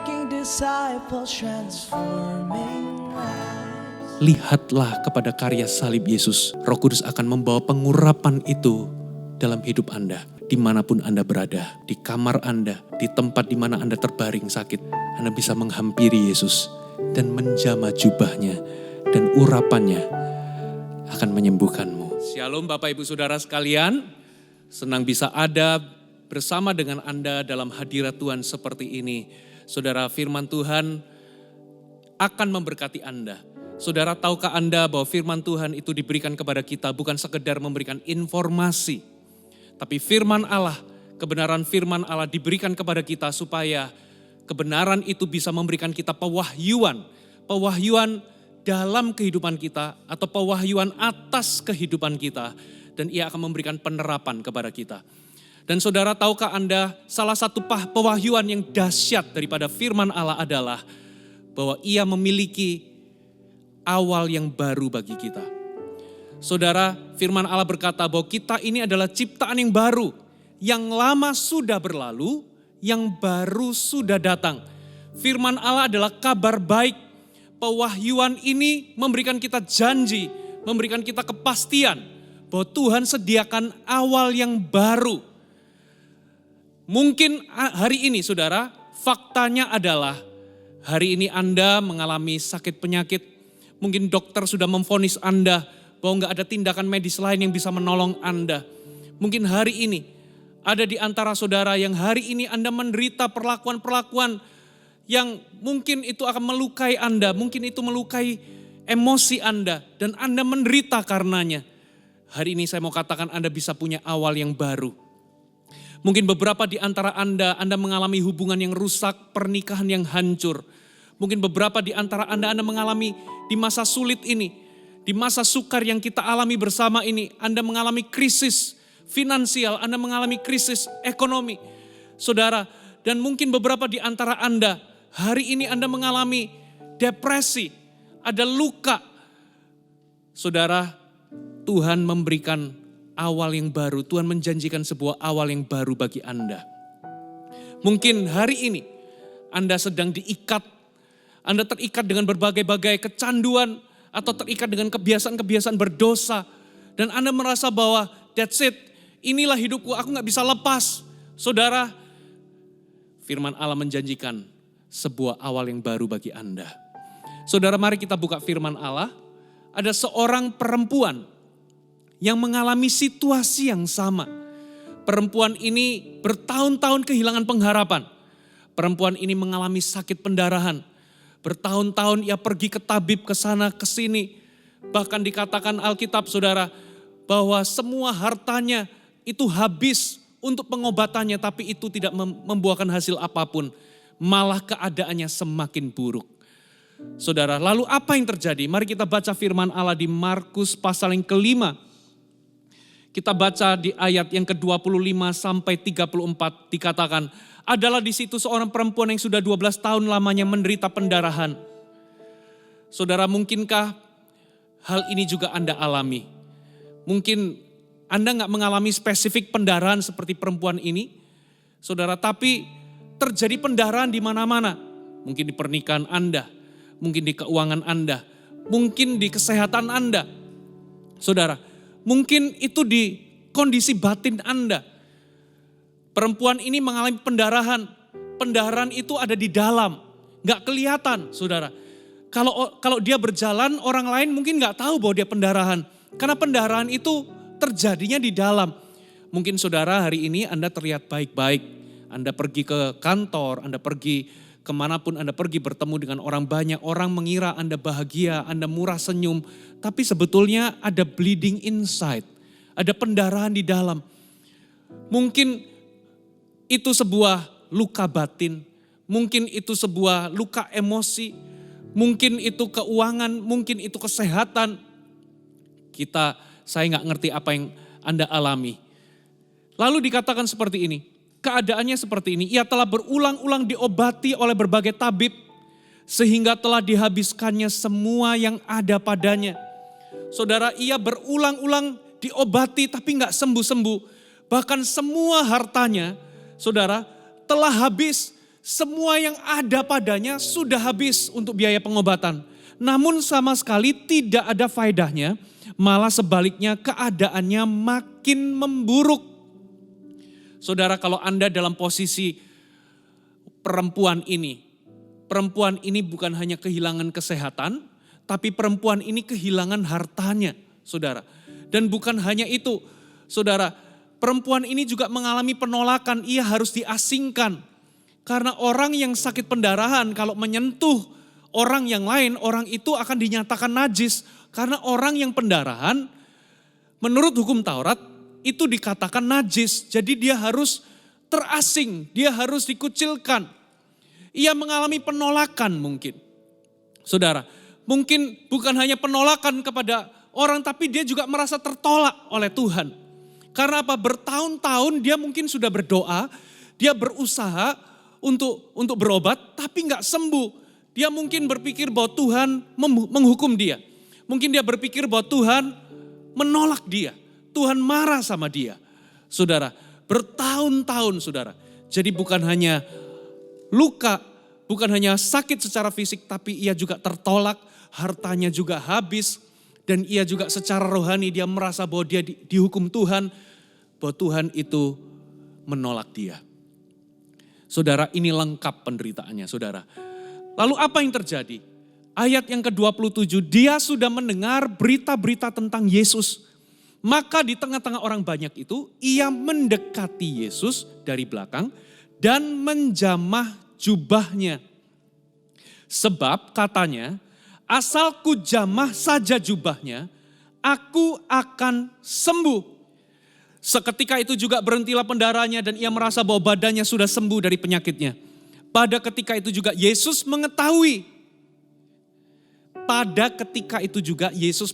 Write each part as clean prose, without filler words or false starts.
making disciples, transforming lives. Lihatlah kepada karya salib Yesus. Roh Kudus akan membawa pengurapan itu dalam hidup Anda. Dimanapun Anda berada, di kamar Anda, di tempat di mana Anda terbaring sakit, Anda bisa menghampiri Yesus dan menjamah jubahnya, dan urapannya akan menyembuhkanmu. Shalom Bapak Ibu Saudara sekalian, senang bisa ada bersama dengan Anda dalam hadirat Tuhan seperti ini. Saudara, firman Tuhan akan memberkati Anda. Saudara, tahukah Anda bahwa firman Tuhan itu diberikan kepada kita bukan sekedar memberikan informasi, tapi firman Allah, kebenaran firman Allah diberikan kepada kita supaya kebenaran itu bisa memberikan kita pewahyuan dalam kehidupan kita atau pewahyuan atas kehidupan kita, dan ia akan memberikan penerapan kepada kita. Dan saudara, tahukah Anda salah satu pewahyuan yang dahsyat daripada firman Allah adalah bahwa ia memiliki awal yang baru bagi kita. Saudara, firman Allah berkata bahwa kita ini adalah ciptaan yang baru. Yang lama sudah berlalu, yang baru sudah datang. Firman Allah adalah kabar baik. Pewahyuan ini memberikan kita janji, memberikan kita kepastian bahwa Tuhan sediakan awal yang baru. Mungkin hari ini saudara, faktanya adalah hari ini Anda mengalami sakit penyakit. Mungkin dokter sudah memvonis Anda bahwa nggak ada tindakan medis lain yang bisa menolong Anda. Mungkin hari ini ada di antara saudara yang hari ini Anda menderita perlakuan-perlakuan yang mungkin itu akan melukai Anda, mungkin itu melukai emosi Anda, dan Anda menderita karenanya. Hari ini saya mau katakan Anda bisa punya awal yang baru. Mungkin beberapa di antara Anda mengalami hubungan yang rusak, pernikahan yang hancur. Mungkin beberapa di antara Anda mengalami di masa sulit ini, di masa sukar yang kita alami bersama ini, Anda mengalami krisis finansial, Anda mengalami krisis ekonomi. Saudara, dan mungkin beberapa di antara Anda, hari ini Anda mengalami depresi, ada luka. Saudara, Tuhan memberikan awal yang baru, Tuhan menjanjikan sebuah awal yang baru bagi Anda. Mungkin hari ini Anda sedang diikat, Anda terikat dengan berbagai-bagai kecanduan, atau terikat dengan kebiasaan-kebiasaan berdosa. Dan Anda merasa bahwa that's it, inilah hidupku, aku gak bisa lepas. Saudara, firman Allah menjanjikan sebuah awal yang baru bagi Anda. Saudara, mari kita buka firman Allah. Ada seorang perempuan yang mengalami situasi yang sama. Perempuan ini bertahun-tahun kehilangan pengharapan. Perempuan ini mengalami sakit pendarahan. Bertahun-tahun ia pergi ke tabib, ke sana, ke sini. Bahkan dikatakan Alkitab saudara, bahwa semua hartanya itu habis untuk pengobatannya, tapi itu tidak membuahkan hasil apapun. Malah keadaannya semakin buruk. Saudara, lalu apa yang terjadi? Mari kita baca firman Allah di Markus pasal yang ke-5. Kita baca di ayat yang ke-25 sampai 34 dikatakan, adalah di situ seorang perempuan yang sudah 12 tahun lamanya menderita pendarahan. Saudara, mungkinkah hal ini juga Anda alami? Mungkin Anda gak mengalami spesifik pendarahan seperti perempuan ini. Saudara, tapi terjadi pendarahan di mana-mana. Mungkin di pernikahan Anda, mungkin di keuangan Anda, mungkin di kesehatan Anda. Saudara, mungkin itu di kondisi batin Anda. Perempuan ini mengalami pendarahan. Pendarahan itu ada di dalam, gak kelihatan saudara. Kalau dia berjalan, orang lain mungkin gak tahu bahwa dia pendarahan. Karena pendarahan itu terjadinya di dalam. Mungkin saudara hari ini Anda terlihat baik-baik. Anda pergi ke kantor, Anda pergi kemanapun Anda pergi bertemu dengan orang banyak. Orang mengira Anda bahagia, Anda murah senyum. Tapi sebetulnya ada bleeding inside. Ada pendarahan di dalam. Mungkin itu sebuah luka batin, mungkin itu sebuah luka emosi, mungkin itu keuangan, mungkin itu kesehatan. Saya gak ngerti apa yang Anda alami. Lalu dikatakan seperti ini, keadaannya seperti ini, ia telah berulang-ulang diobati oleh berbagai tabib, sehingga telah dihabiskannya semua yang ada padanya. Saudara, ia berulang-ulang diobati tapi gak sembuh-sembuh. Bahkan semua hartanya, saudara, telah habis Semua yang ada padanya sudah habis untuk biaya pengobatan. Namun sama sekali tidak ada faedahnya, malah sebaliknya keadaannya makin memburuk. Saudara, kalau Anda dalam posisi perempuan ini bukan hanya kehilangan kesehatan, tapi perempuan ini kehilangan hartanya, saudara. Dan bukan hanya itu, saudara, perempuan ini juga mengalami penolakan, ia harus diasingkan. Karena orang yang sakit pendarahan kalau menyentuh orang yang lain, orang itu akan dinyatakan najis. Karena orang yang pendarahan, menurut hukum Taurat, itu dikatakan najis. Jadi dia harus terasing, dia harus dikucilkan. Ia mengalami penolakan mungkin. Saudara, mungkin bukan hanya penolakan kepada orang, tapi dia juga merasa tertolak oleh Tuhan. Karena apa? Bertahun-tahun dia mungkin sudah berdoa, dia berusaha untuk berobat, tapi nggak sembuh. Dia mungkin berpikir bahwa Tuhan menghukum dia. Mungkin dia berpikir bahwa Tuhan menolak dia. Tuhan marah sama dia. Saudara, bertahun-tahun saudara. Jadi bukan hanya luka, bukan hanya sakit secara fisik, tapi ia juga tertolak, hartanya juga habis. Dan ia juga secara rohani dia merasa bahwa dia dihukum Tuhan, bahwa Tuhan itu menolak dia. Saudara, ini lengkap penderitaannya saudara. Lalu apa yang terjadi? Ayat yang ke-27, dia sudah mendengar berita-berita tentang Yesus. Maka di tengah-tengah orang banyak itu, ia mendekati Yesus dari belakang dan menjamah jubahnya. Sebab katanya, asal ku jamah saja jubahnya, aku akan sembuh. Seketika itu juga berhentilah pendarahannya dan ia merasa bahwa badannya sudah sembuh dari penyakitnya. Pada ketika itu juga Yesus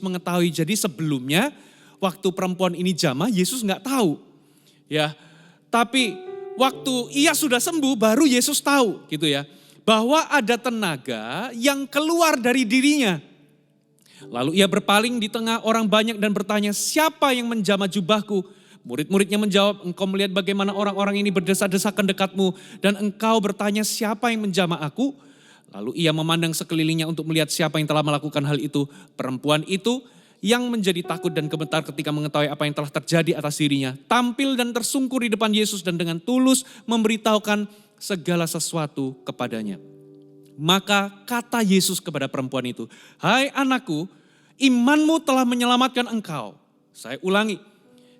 mengetahui. Jadi sebelumnya waktu perempuan ini jamah, Yesus nggak tahu. Ya, tapi waktu ia sudah sembuh baru Yesus tahu gitu ya. Bahwa ada tenaga yang keluar dari dirinya. Lalu ia berpaling di tengah orang banyak dan bertanya, siapa yang menjamah jubahku? Murid-muridnya menjawab, engkau melihat bagaimana orang-orang ini berdesak-desakan dekatmu dan engkau bertanya siapa yang menjamah aku? Lalu ia memandang sekelilingnya untuk melihat siapa yang telah melakukan hal itu. Perempuan itu yang menjadi takut dan gemetar ketika mengetahui apa yang telah terjadi atas dirinya, tampil dan tersungkur di depan Yesus dan dengan tulus memberitahukan segala sesuatu kepadanya. Maka kata Yesus kepada perempuan itu, hai anakku, imanmu telah menyelamatkan engkau. Saya ulangi.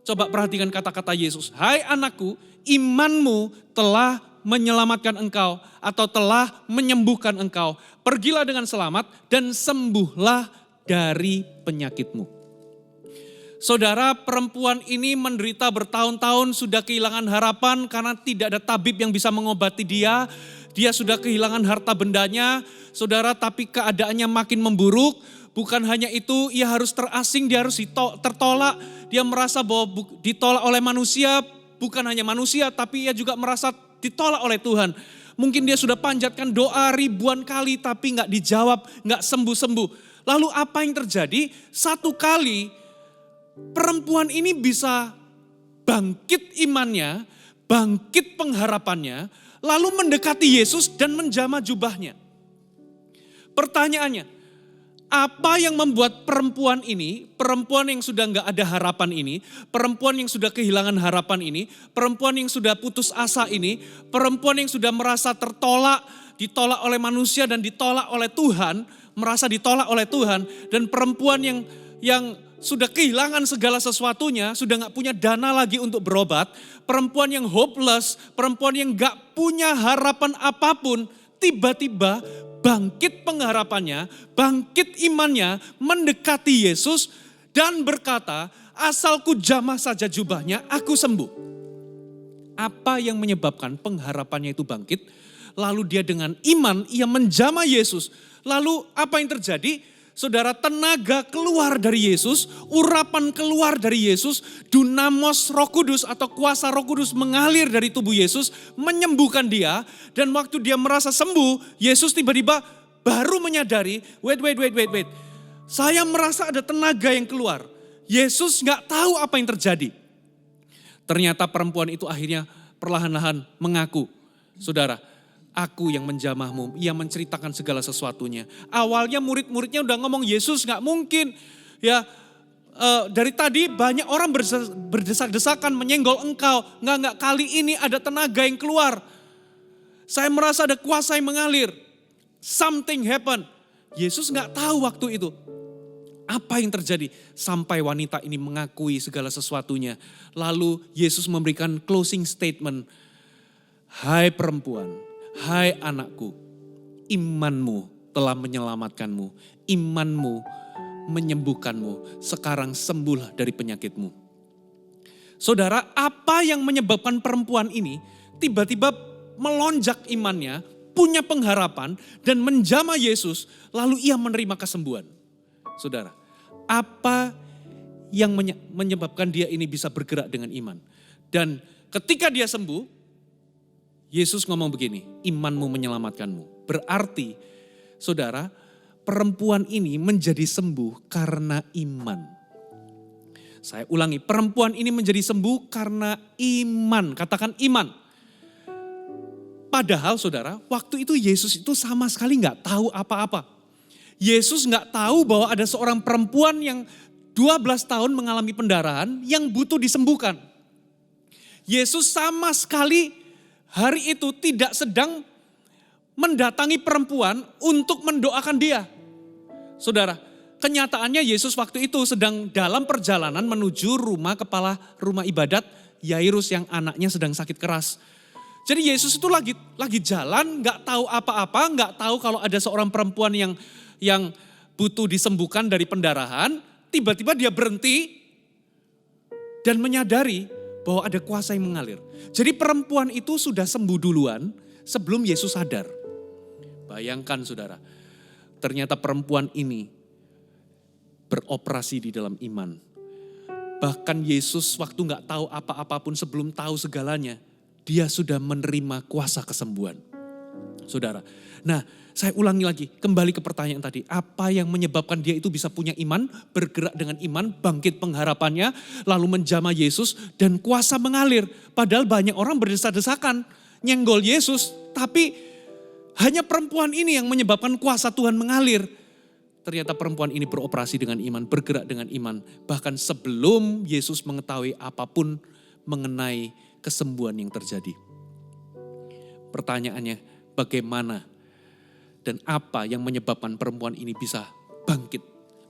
Coba perhatikan kata-kata Yesus. Hai anakku, imanmu telah menyelamatkan engkau atau telah menyembuhkan engkau. Pergilah dengan selamat dan sembuhlah dari penyakitmu. Saudara, perempuan ini menderita bertahun-tahun, sudah kehilangan harapan karena tidak ada tabib yang bisa mengobati dia. Dia sudah kehilangan harta bendanya, saudara, tapi keadaannya makin memburuk. Bukan hanya itu, ia harus terasing, dia harus tertolak. Dia merasa bahwa ditolak oleh manusia, bukan hanya manusia, tapi ia juga merasa ditolak oleh Tuhan. Mungkin dia sudah panjatkan doa ribuan kali, tapi gak dijawab, gak sembuh-sembuh. Lalu apa yang terjadi? Satu kali perempuan ini bisa bangkit imannya, bangkit pengharapannya, lalu mendekati Yesus dan menjamah jubahnya. Pertanyaannya, apa yang membuat perempuan ini, perempuan yang sudah gak ada harapan ini, perempuan yang sudah kehilangan harapan ini, perempuan yang sudah putus asa ini, perempuan yang sudah merasa tertolak, ditolak oleh manusia dan ditolak oleh Tuhan, merasa ditolak oleh Tuhan, dan perempuan yang sudah kehilangan segala sesuatunya, sudah gak punya dana lagi untuk berobat, perempuan yang hopeless, perempuan yang gak punya harapan apapun, tiba-tiba bangkit pengharapannya, bangkit imannya, mendekati Yesus dan berkata, asal ku jamah saja jubahnya, aku sembuh. Apa yang menyebabkan pengharapannya itu bangkit? Lalu dia dengan iman, ia menjamah Yesus. Lalu apa yang terjadi? Saudara, tenaga keluar dari Yesus, urapan keluar dari Yesus, dunamos Roh Kudus atau kuasa Roh Kudus mengalir dari tubuh Yesus, menyembuhkan dia. Dan waktu dia merasa sembuh, Yesus tiba-tiba baru menyadari, wait. Saya merasa ada tenaga yang keluar. Yesus gak tahu apa yang terjadi. Ternyata perempuan itu akhirnya perlahan-lahan mengaku. Saudara, Aku yang menjamahmu, ia menceritakan segala sesuatunya. Awalnya murid-muridnya udah ngomong, Yesus gak mungkin. Ya, dari tadi banyak orang berdesak-desakan menyenggol engkau. Enggak, kali ini ada tenaga yang keluar. Saya merasa ada kuasa yang mengalir. Something happen. Yesus gak tahu waktu itu. Apa yang terjadi? Sampai wanita ini mengakui segala sesuatunya. Lalu Yesus memberikan closing statement. Hai perempuan, hai anakku, imanmu telah menyelamatkanmu. Imanmu menyembuhkanmu. Sekarang sembuhlah dari penyakitmu. Saudara, apa yang menyebabkan perempuan ini tiba-tiba melonjak imannya, punya pengharapan dan menjamah Yesus, lalu ia menerima kesembuhan? Saudara, apa yang menyebabkan dia ini bisa bergerak dengan iman? Dan ketika dia sembuh, Yesus ngomong begini, imanmu menyelamatkanmu. Berarti, saudara, perempuan ini menjadi sembuh karena iman. Saya ulangi, perempuan ini menjadi sembuh karena iman. Katakan iman. Padahal saudara, waktu itu Yesus itu sama sekali gak tahu apa-apa. Yesus gak tahu bahwa ada seorang perempuan yang 12 tahun mengalami pendarahan yang butuh disembuhkan. Yesus sama sekali hari itu tidak sedang mendatangi perempuan untuk mendoakan dia. Saudara, kenyataannya Yesus waktu itu sedang dalam perjalanan menuju rumah kepala rumah ibadat Yairus yang anaknya sedang sakit keras. Jadi Yesus itu lagi jalan, gak tahu apa-apa, gak tahu kalau ada seorang perempuan yang butuh disembuhkan dari pendarahan, tiba-tiba dia berhenti dan menyadari bahwa ada kuasa yang mengalir. Jadi perempuan itu sudah sembuh duluan sebelum Yesus sadar. Bayangkan saudara, ternyata perempuan ini beroperasi di dalam iman. Bahkan Yesus waktu gak tahu apa-apa pun sebelum tahu segalanya, dia sudah menerima kuasa kesembuhan. Saudara, nah saya ulangi lagi, kembali ke pertanyaan tadi. Apa yang menyebabkan dia itu bisa punya iman, bergerak dengan iman, bangkit pengharapannya, lalu menjamah Yesus dan kuasa mengalir. Padahal banyak orang berdesak-desakan, nyenggol Yesus, tapi hanya perempuan ini yang menyebabkan kuasa Tuhan mengalir. Ternyata perempuan ini beroperasi dengan iman, bergerak dengan iman. Bahkan sebelum Yesus mengetahui apapun mengenai kesembuhan yang terjadi. Pertanyaannya, bagaimana dan apa yang menyebabkan perempuan ini bisa bangkit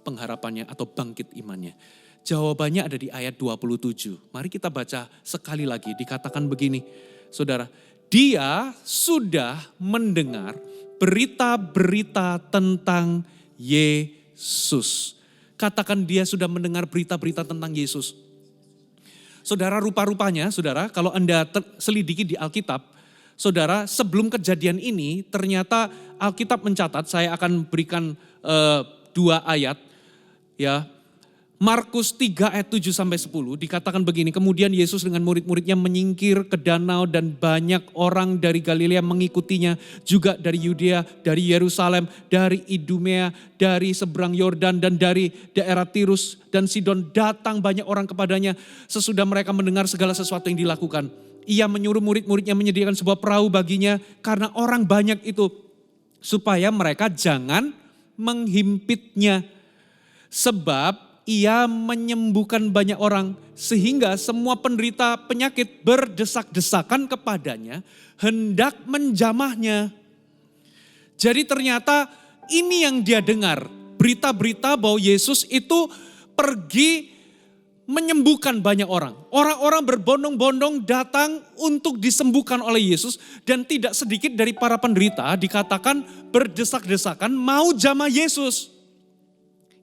pengharapannya atau bangkit imannya? Jawabannya ada di ayat 27. Mari kita baca sekali lagi, dikatakan begini. Saudara, dia sudah mendengar berita-berita tentang Yesus. Katakan dia sudah mendengar berita-berita tentang Yesus. Saudara, rupa-rupanya, saudara, kalau Anda selidiki di Alkitab, saudara, sebelum kejadian ini ternyata Alkitab mencatat, saya akan berikan 2 ayat. Ya, Markus 3 ayat 7 sampai 10 dikatakan begini, kemudian Yesus dengan murid-muridnya menyingkir ke danau dan banyak orang dari Galilea mengikutinya, juga dari Yudea, dari Yerusalem, dari Idumea, dari seberang Yordan dan dari daerah Tirus dan Sidon, datang banyak orang kepadanya sesudah mereka mendengar segala sesuatu yang dilakukan. Ia menyuruh murid-muridnya menyediakan sebuah perahu baginya karena orang banyak itu, supaya mereka jangan menghimpitnya. Sebab ia menyembuhkan banyak orang sehingga semua penderita penyakit berdesak-desakan kepadanya hendak menjamahnya. Jadi ternyata ini yang dia dengar, berita-berita bahwa Yesus itu pergi menyembuhkan banyak orang. Orang-orang berbondong-bondong datang untuk disembuhkan oleh Yesus. Dan tidak sedikit dari para penderita dikatakan berdesak-desakan mau jamah Yesus.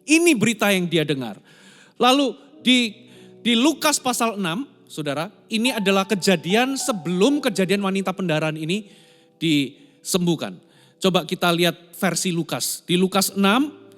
Ini berita yang dia dengar. Lalu di Lukas pasal 6, saudara, ini adalah kejadian sebelum kejadian wanita pendarahan ini disembuhkan. Coba kita lihat versi Lukas. Di Lukas 6,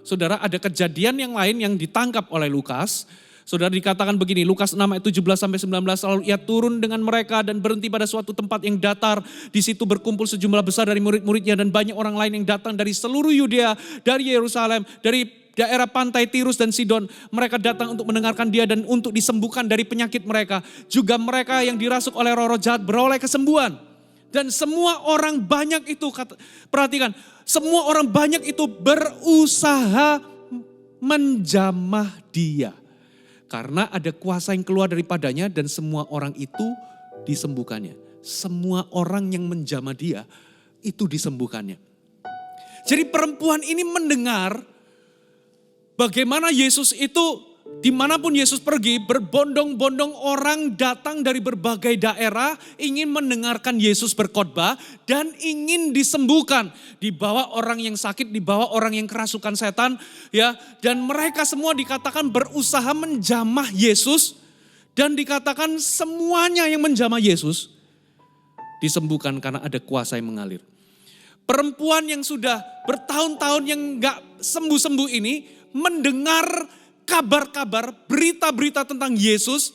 saudara, ada kejadian yang lain yang ditangkap oleh Lukas. Saudara, dikatakan begini, Lukas 6 ayat 17 sampai 19, lalu ia turun dengan mereka dan berhenti pada suatu tempat yang datar. Di situ berkumpul sejumlah besar dari murid-muridnya dan banyak orang lain yang datang dari seluruh Yudea, dari Yerusalem, dari daerah pantai Tirus dan Sidon. Mereka datang untuk mendengarkan dia dan untuk disembuhkan dari penyakit mereka. Juga mereka yang dirasuk oleh roh-roh jahat beroleh kesembuhan. Dan semua orang banyak itu, perhatikan, semua orang banyak itu berusaha menjamah dia. Karena ada kuasa yang keluar daripadanya dan semua orang itu disembuhkannya. Semua orang yang menjamah dia itu disembuhkannya. Jadi perempuan ini mendengar bagaimana Yesus itu dimanapun Yesus pergi, berbondong-bondong orang datang dari berbagai daerah, ingin mendengarkan Yesus berkhotbah dan ingin disembuhkan. Dibawa orang yang sakit, dibawa orang yang kerasukan setan, ya. Dan mereka semua dikatakan berusaha menjamah Yesus dan dikatakan semuanya yang menjamah Yesus disembuhkan karena ada kuasa yang mengalir. Perempuan yang sudah bertahun-tahun yang gak sembuh-sembuh ini mendengar kabar-kabar, berita-berita tentang Yesus,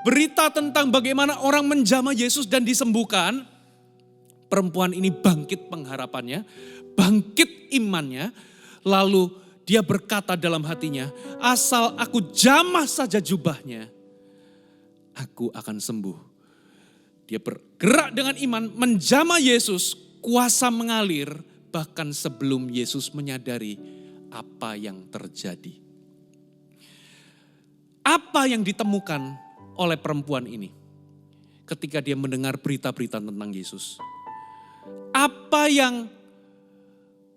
berita tentang bagaimana orang menjamah Yesus dan disembuhkan. Perempuan ini bangkit pengharapannya, bangkit imannya, lalu dia berkata dalam hatinya, asal aku jamah saja jubahnya, aku akan sembuh. Dia bergerak dengan iman, menjamah Yesus, kuasa mengalir, bahkan sebelum Yesus menyadari apa yang terjadi. Apa yang ditemukan oleh perempuan ini ketika dia mendengar berita-berita tentang Yesus?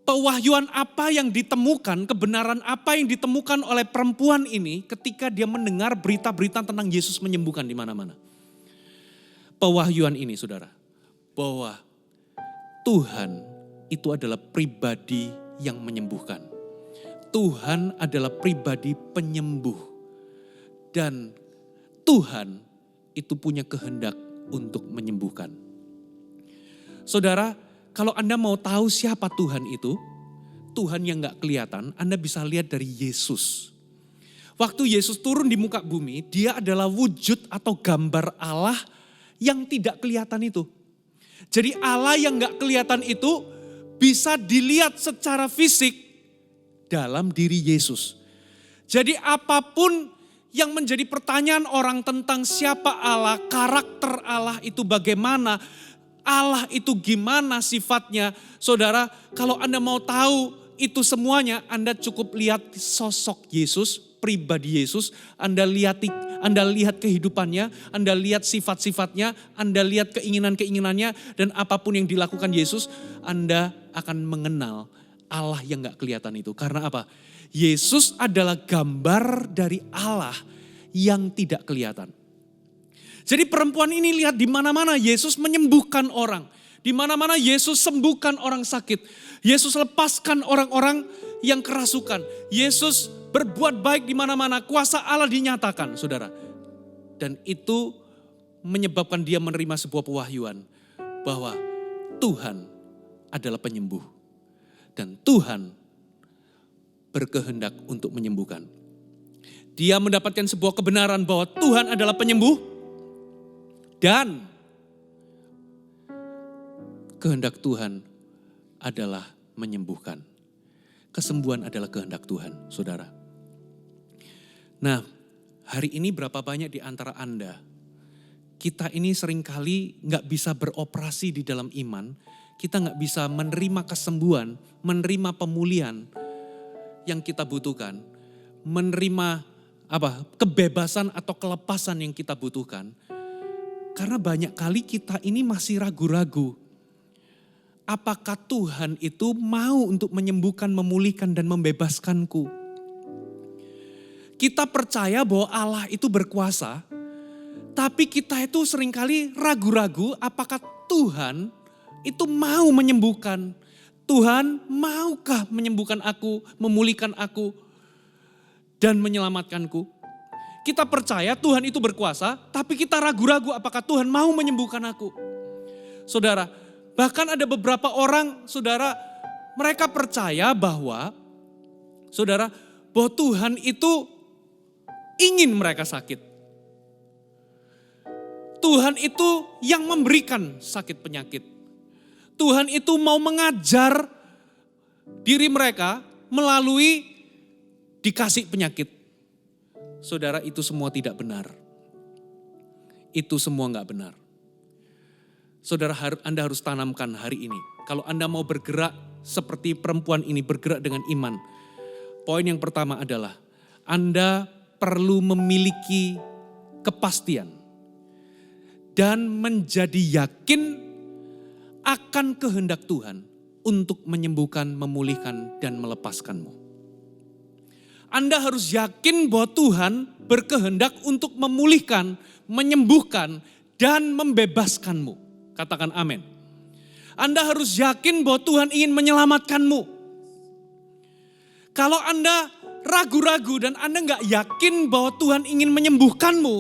Pewahyuan apa yang ditemukan, kebenaran apa yang ditemukan oleh perempuan ini ketika dia mendengar berita-berita tentang Yesus menyembuhkan di mana-mana? Pewahyuan ini, saudara, bahwa Tuhan itu adalah pribadi yang menyembuhkan. Tuhan adalah pribadi penyembuh. Dan Tuhan itu punya kehendak untuk menyembuhkan. Saudara, kalau Anda mau tahu siapa Tuhan itu, Tuhan yang gak kelihatan, Anda bisa lihat dari Yesus. Waktu Yesus turun di muka bumi, dia adalah wujud atau gambar Allah yang tidak kelihatan itu. Jadi Allah yang gak kelihatan itu bisa dilihat secara fisik dalam diri Yesus. Jadi apapun yang menjadi pertanyaan orang tentang siapa Allah, karakter Allah itu bagaimana, Allah itu gimana sifatnya. Saudara, kalau Anda mau tahu itu semuanya, Anda cukup lihat sosok Yesus, pribadi Yesus, Anda lihat kehidupannya, Anda lihat sifat-sifatnya, Anda lihat keinginan-keinginannya, dan apapun yang dilakukan Yesus, Anda akan mengenal Allah yang gak kelihatan itu. Karena apa? Yesus adalah gambar dari Allah yang tidak kelihatan. Jadi perempuan ini lihat di mana-mana Yesus menyembuhkan orang. Di mana-mana Yesus sembuhkan orang sakit. Yesus lepaskan orang-orang yang kerasukan. Yesus berbuat baik di mana-mana. Kuasa Allah dinyatakan, saudara. Dan itu menyebabkan dia menerima sebuah pewahyuan. Bahwa Tuhan adalah penyembuh. Dan Tuhan berkehendak untuk menyembuhkan. Dia mendapatkan sebuah kebenaran bahwa Tuhan adalah penyembuh dan kehendak Tuhan adalah menyembuhkan. Kesembuhan adalah kehendak Tuhan, saudara. Nah, hari ini berapa banyak di antara Anda, kita ini seringkali gak bisa beroperasi di dalam iman, kita gak bisa menerima kesembuhan, menerima pemulihan yang kita butuhkan, menerima kebebasan atau kelepasan yang kita butuhkan. Karena banyak kali kita ini masih ragu-ragu. Apakah Tuhan itu mau untuk menyembuhkan, memulihkan dan membebaskanku? Kita percaya bahwa Allah itu berkuasa, tapi kita itu seringkali ragu-ragu apakah Tuhan itu mau menyembuhkan. Tuhan maukah menyembuhkan aku, memulihkan aku, dan menyelamatkanku? Kita percaya Tuhan itu berkuasa, tapi kita ragu-ragu apakah Tuhan mau menyembuhkan aku. Saudara, bahkan ada beberapa orang, saudara, mereka percaya bahwa Tuhan itu ingin mereka sakit. Tuhan itu yang memberikan sakit penyakit. Tuhan itu mau mengajar diri mereka melalui dikasih penyakit. Saudara, itu semua tidak benar. Itu semua gak benar. Saudara, Anda harus tanamkan hari ini. Kalau Anda mau bergerak seperti perempuan ini, bergerak dengan iman. Poin yang pertama adalah Anda perlu memiliki kepastian dan menjadi yakin akan kehendak Tuhan untuk menyembuhkan, memulihkan, dan melepaskanmu. Anda harus yakin bahwa Tuhan berkehendak untuk memulihkan, menyembuhkan, dan membebaskanmu. Katakan amin. Anda harus yakin bahwa Tuhan ingin menyelamatkanmu. Kalau Anda ragu-ragu dan Anda nggak yakin bahwa Tuhan ingin menyembuhkanmu,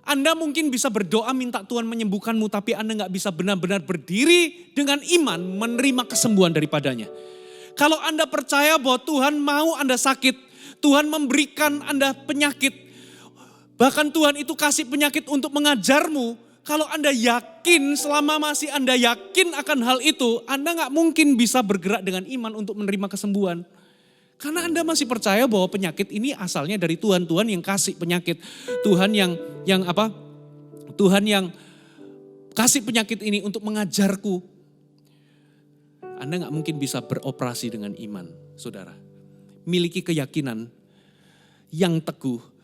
Anda mungkin bisa berdoa minta Tuhan menyembuhkanmu, tapi Anda nggak bisa benar-benar berdiri dengan iman menerima kesembuhan daripadanya. Kalau Anda percaya bahwa Tuhan mau Anda sakit, Tuhan memberikan Anda penyakit, bahkan Tuhan itu kasih penyakit untuk mengajarmu. Kalau Anda yakin, selama masih Anda yakin akan hal itu, Anda nggak mungkin bisa bergerak dengan iman untuk menerima kesembuhan. Karena Anda masih percaya bahwa penyakit ini asalnya dari Tuhan. Tuhan yang kasih penyakit. Tuhan yang apa? Tuhan yang kasih penyakit ini untuk mengajarku. Anda nggak mungkin bisa beroperasi dengan iman, saudara. Miliki keyakinan yang teguh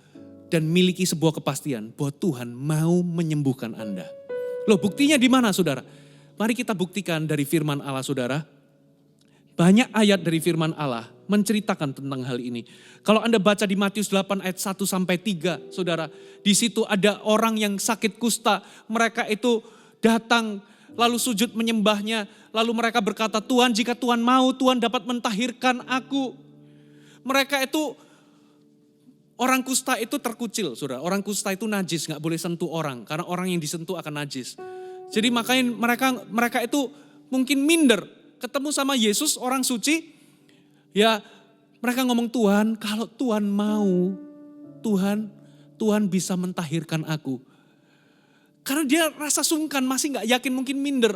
dan miliki sebuah kepastian bahwa Tuhan mau menyembuhkan Anda. Loh, buktinya di mana, saudara? Mari kita buktikan dari firman Allah, saudara. Banyak ayat dari firman Allah menceritakan tentang hal ini. Kalau Anda baca di Matius 8 ayat 1 sampai 3, saudara. Di situ ada orang yang sakit kusta. Mereka itu datang lalu sujud menyembahnya. Lalu mereka berkata, Tuhan, jika Tuhan mau, Tuhan dapat mentahirkan aku. Mereka itu, orang kusta itu terkucil, saudara. Orang kusta itu najis, gak boleh sentuh orang. Karena orang yang disentuh akan najis. Jadi makanya mereka itu mungkin minder. Ketemu sama Yesus, orang suci. Ya mereka ngomong, Tuhan, kalau Tuhan mau, Tuhan bisa mentahirkan aku. Karena dia rasa sungkan, masih gak yakin, mungkin minder.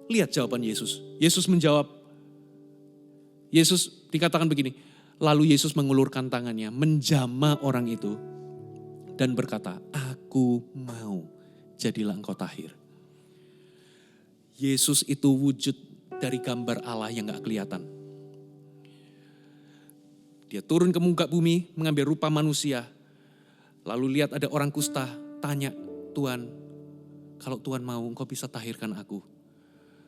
Lihat jawaban Yesus. Yesus menjawab. Yesus dikatakan begini. Lalu Yesus mengulurkan tangannya, menjamah orang itu. Dan berkata, aku mau, jadilah engkau tahir. Yesus itu wujud dari gambar Allah yang gak kelihatan. Dia turun ke muka bumi, mengambil rupa manusia. Lalu lihat ada orang kusta, tanya, Tuhan, kalau Tuhan mau engkau bisa tahirkan aku.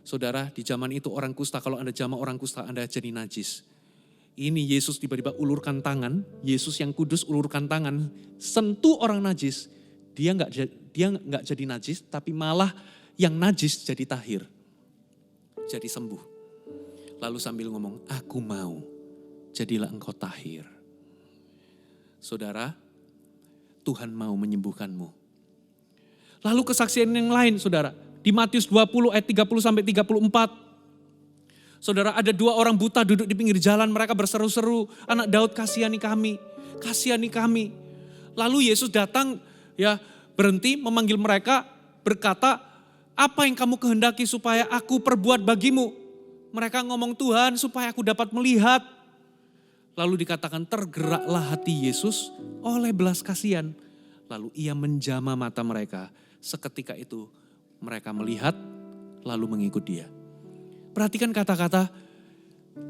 Saudara, di zaman itu orang kusta, kalau Anda jamah orang kusta, Anda jadi najis. Ini Yesus tiba-tiba ulurkan tangan, Yesus yang kudus ulurkan tangan, sentuh orang najis. Dia nggak jadi najis, tapi malah yang najis jadi tahir. Jadi sembuh. Lalu sambil ngomong, aku mau, jadilah engkau tahir. Saudara, Tuhan mau menyembuhkanmu. Lalu kesaksian yang lain, saudara. Di Matius 20 ayat 30 sampai 34. Saudara, ada dua orang buta duduk di pinggir jalan, mereka berseru-seru, anak Daud kasihani kami, kasihani kami. Lalu Yesus datang, ya berhenti memanggil mereka, berkata, apa yang kamu kehendaki supaya aku perbuat bagimu? Mereka ngomong, Tuhan, supaya aku dapat melihat. Lalu dikatakan, tergeraklah hati Yesus oleh belas kasihan. Lalu ia menjamah mata mereka. Seketika itu mereka melihat, lalu mengikut dia. Perhatikan kata-kata,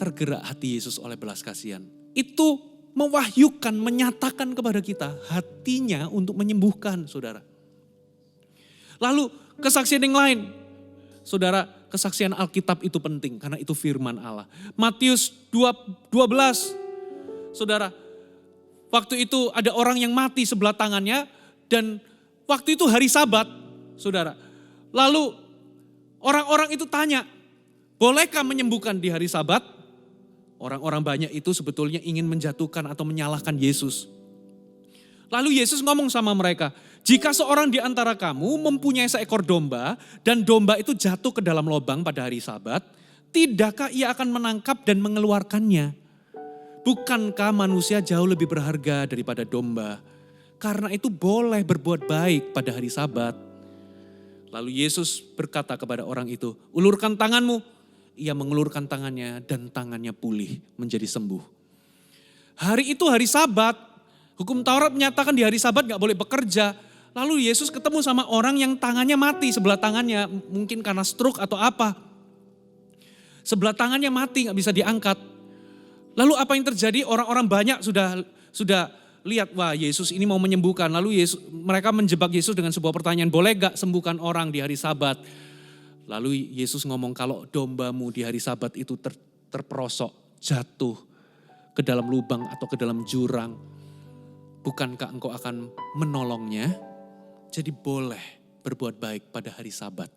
tergerak hati Yesus oleh belas kasihan. Itu mewahyukan, menyatakan kepada kita hatinya untuk menyembuhkan, saudara. Lalu kesaksian yang lain, saudara, kesaksian Alkitab itu penting karena itu firman Allah. Matius 12, saudara, waktu itu ada orang yang mati sebelah tangannya dan waktu itu hari Sabat, saudara. Lalu orang-orang itu tanya, bolehkah menyembuhkan di hari Sabat? Orang-orang banyak itu sebetulnya ingin menjatuhkan atau menyalahkan Yesus. Lalu Yesus ngomong sama mereka, jika seorang di antara kamu mempunyai seekor domba dan domba itu jatuh ke dalam lubang pada hari Sabat, tidakkah ia akan menangkap dan mengeluarkannya? Bukankah manusia jauh lebih berharga daripada domba? Karena itu boleh berbuat baik pada hari Sabat. Lalu Yesus berkata kepada orang itu, ulurkan tanganmu. Ia mengulurkan tangannya dan tangannya pulih menjadi sembuh. Hari itu hari Sabat. Hukum Taurat menyatakan di hari Sabat gak boleh bekerja. Lalu Yesus ketemu sama orang yang tangannya mati, sebelah tangannya mungkin karena stroke atau apa. Sebelah tangannya mati, gak bisa diangkat. Lalu apa yang terjadi? Orang-orang banyak sudah lihat, wah Yesus ini mau menyembuhkan. Lalu mereka menjebak Yesus dengan sebuah pertanyaan, boleh gak sembuhkan orang di hari Sabat? Lalu Yesus ngomong, kalau dombamu di hari Sabat itu terperosok, jatuh ke dalam lubang atau ke dalam jurang, bukankah engkau akan menolongnya? Jadi boleh berbuat baik pada hari Sabat.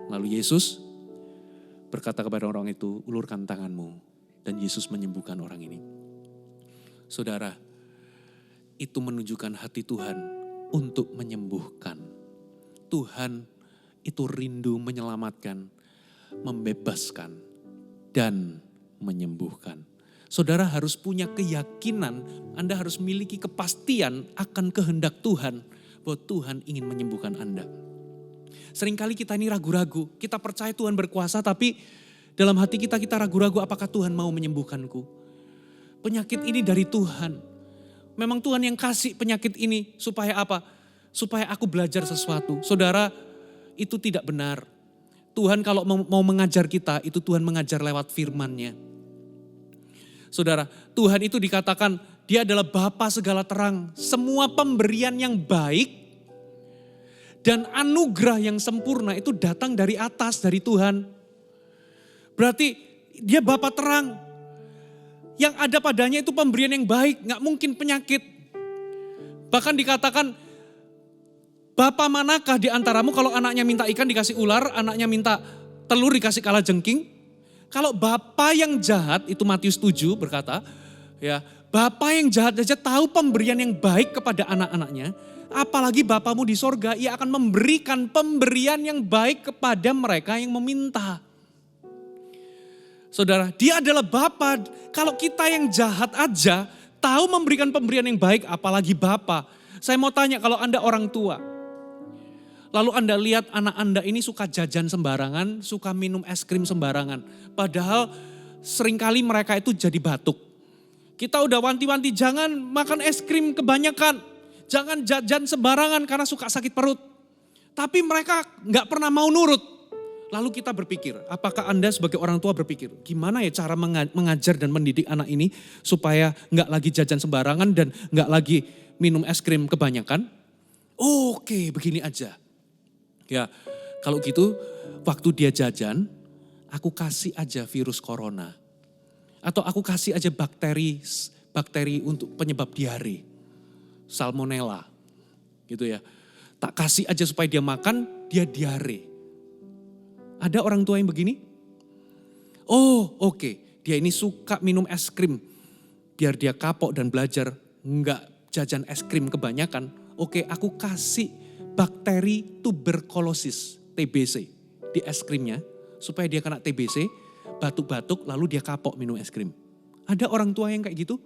Lalu Yesus berkata kepada orang itu, ulurkan tanganmu. Dan Yesus menyembuhkan orang ini. Saudara, itu menunjukkan hati Tuhan untuk menyembuhkan. Tuhan itu rindu menyelamatkan, membebaskan, dan menyembuhkan. Saudara harus punya keyakinan, Anda harus memiliki kepastian akan kehendak Tuhan, bahwa Tuhan ingin menyembuhkan Anda. Seringkali kita ini ragu-ragu, kita percaya Tuhan berkuasa tapi dalam hati kita ragu-ragu apakah Tuhan mau menyembuhkanku. Penyakit ini dari Tuhan. Memang Tuhan yang kasih penyakit ini supaya apa? Supaya aku belajar sesuatu. Saudara, itu tidak benar. Tuhan kalau mau mengajar kita, itu Tuhan mengajar lewat firman-Nya. Saudara, Tuhan itu dikatakan Dia adalah Bapa segala terang. Semua pemberian yang baik dan anugerah yang sempurna itu datang dari atas, dari Tuhan. Berarti Dia Bapa terang. Yang ada padanya itu pemberian yang baik, gak mungkin penyakit. Bahkan dikatakan, Bapa manakah di antaramu kalau anaknya minta ikan dikasih ular, anaknya minta telur dikasih kalajengking? Kalau Bapa yang jahat, itu Matius 7 berkata, ya, Bapa yang jahat saja tahu pemberian yang baik kepada anak-anaknya, apalagi Bapamu di sorga, Ia akan memberikan pemberian yang baik kepada mereka yang meminta. Saudara, Dia adalah Bapa. Kalau kita yang jahat aja tahu memberikan pemberian yang baik, apalagi Bapa. Saya mau tanya, kalau Anda orang tua, lalu Anda lihat anak Anda ini suka jajan sembarangan, suka minum es krim sembarangan. Padahal seringkali mereka itu jadi batuk. Kita udah wanti-wanti, jangan makan es krim kebanyakan. Jangan jajan sembarangan karena suka sakit perut. Tapi mereka gak pernah mau nurut. Lalu kita berpikir, apakah Anda sebagai orang tua berpikir, gimana ya cara mengajar dan mendidik anak ini supaya gak lagi jajan sembarangan dan gak lagi minum es krim kebanyakan? Oke, begini aja. Ya, kalau gitu waktu dia jajan, aku kasih aja virus corona. Atau aku kasih aja bakteri untuk penyebab diare. Salmonella. Gitu ya. Tak kasih aja supaya dia makan, dia diare. Ada orang tua yang begini? Oh, oke. Dia ini suka minum es krim. Biar dia kapok dan belajar enggak jajan es krim kebanyakan. Oke, aku kasih bakteri tuberkulosis, TBC, di es krimnya. Supaya dia kena TBC, batuk-batuk, lalu dia kapok minum es krim. Ada orang tua yang kayak gitu?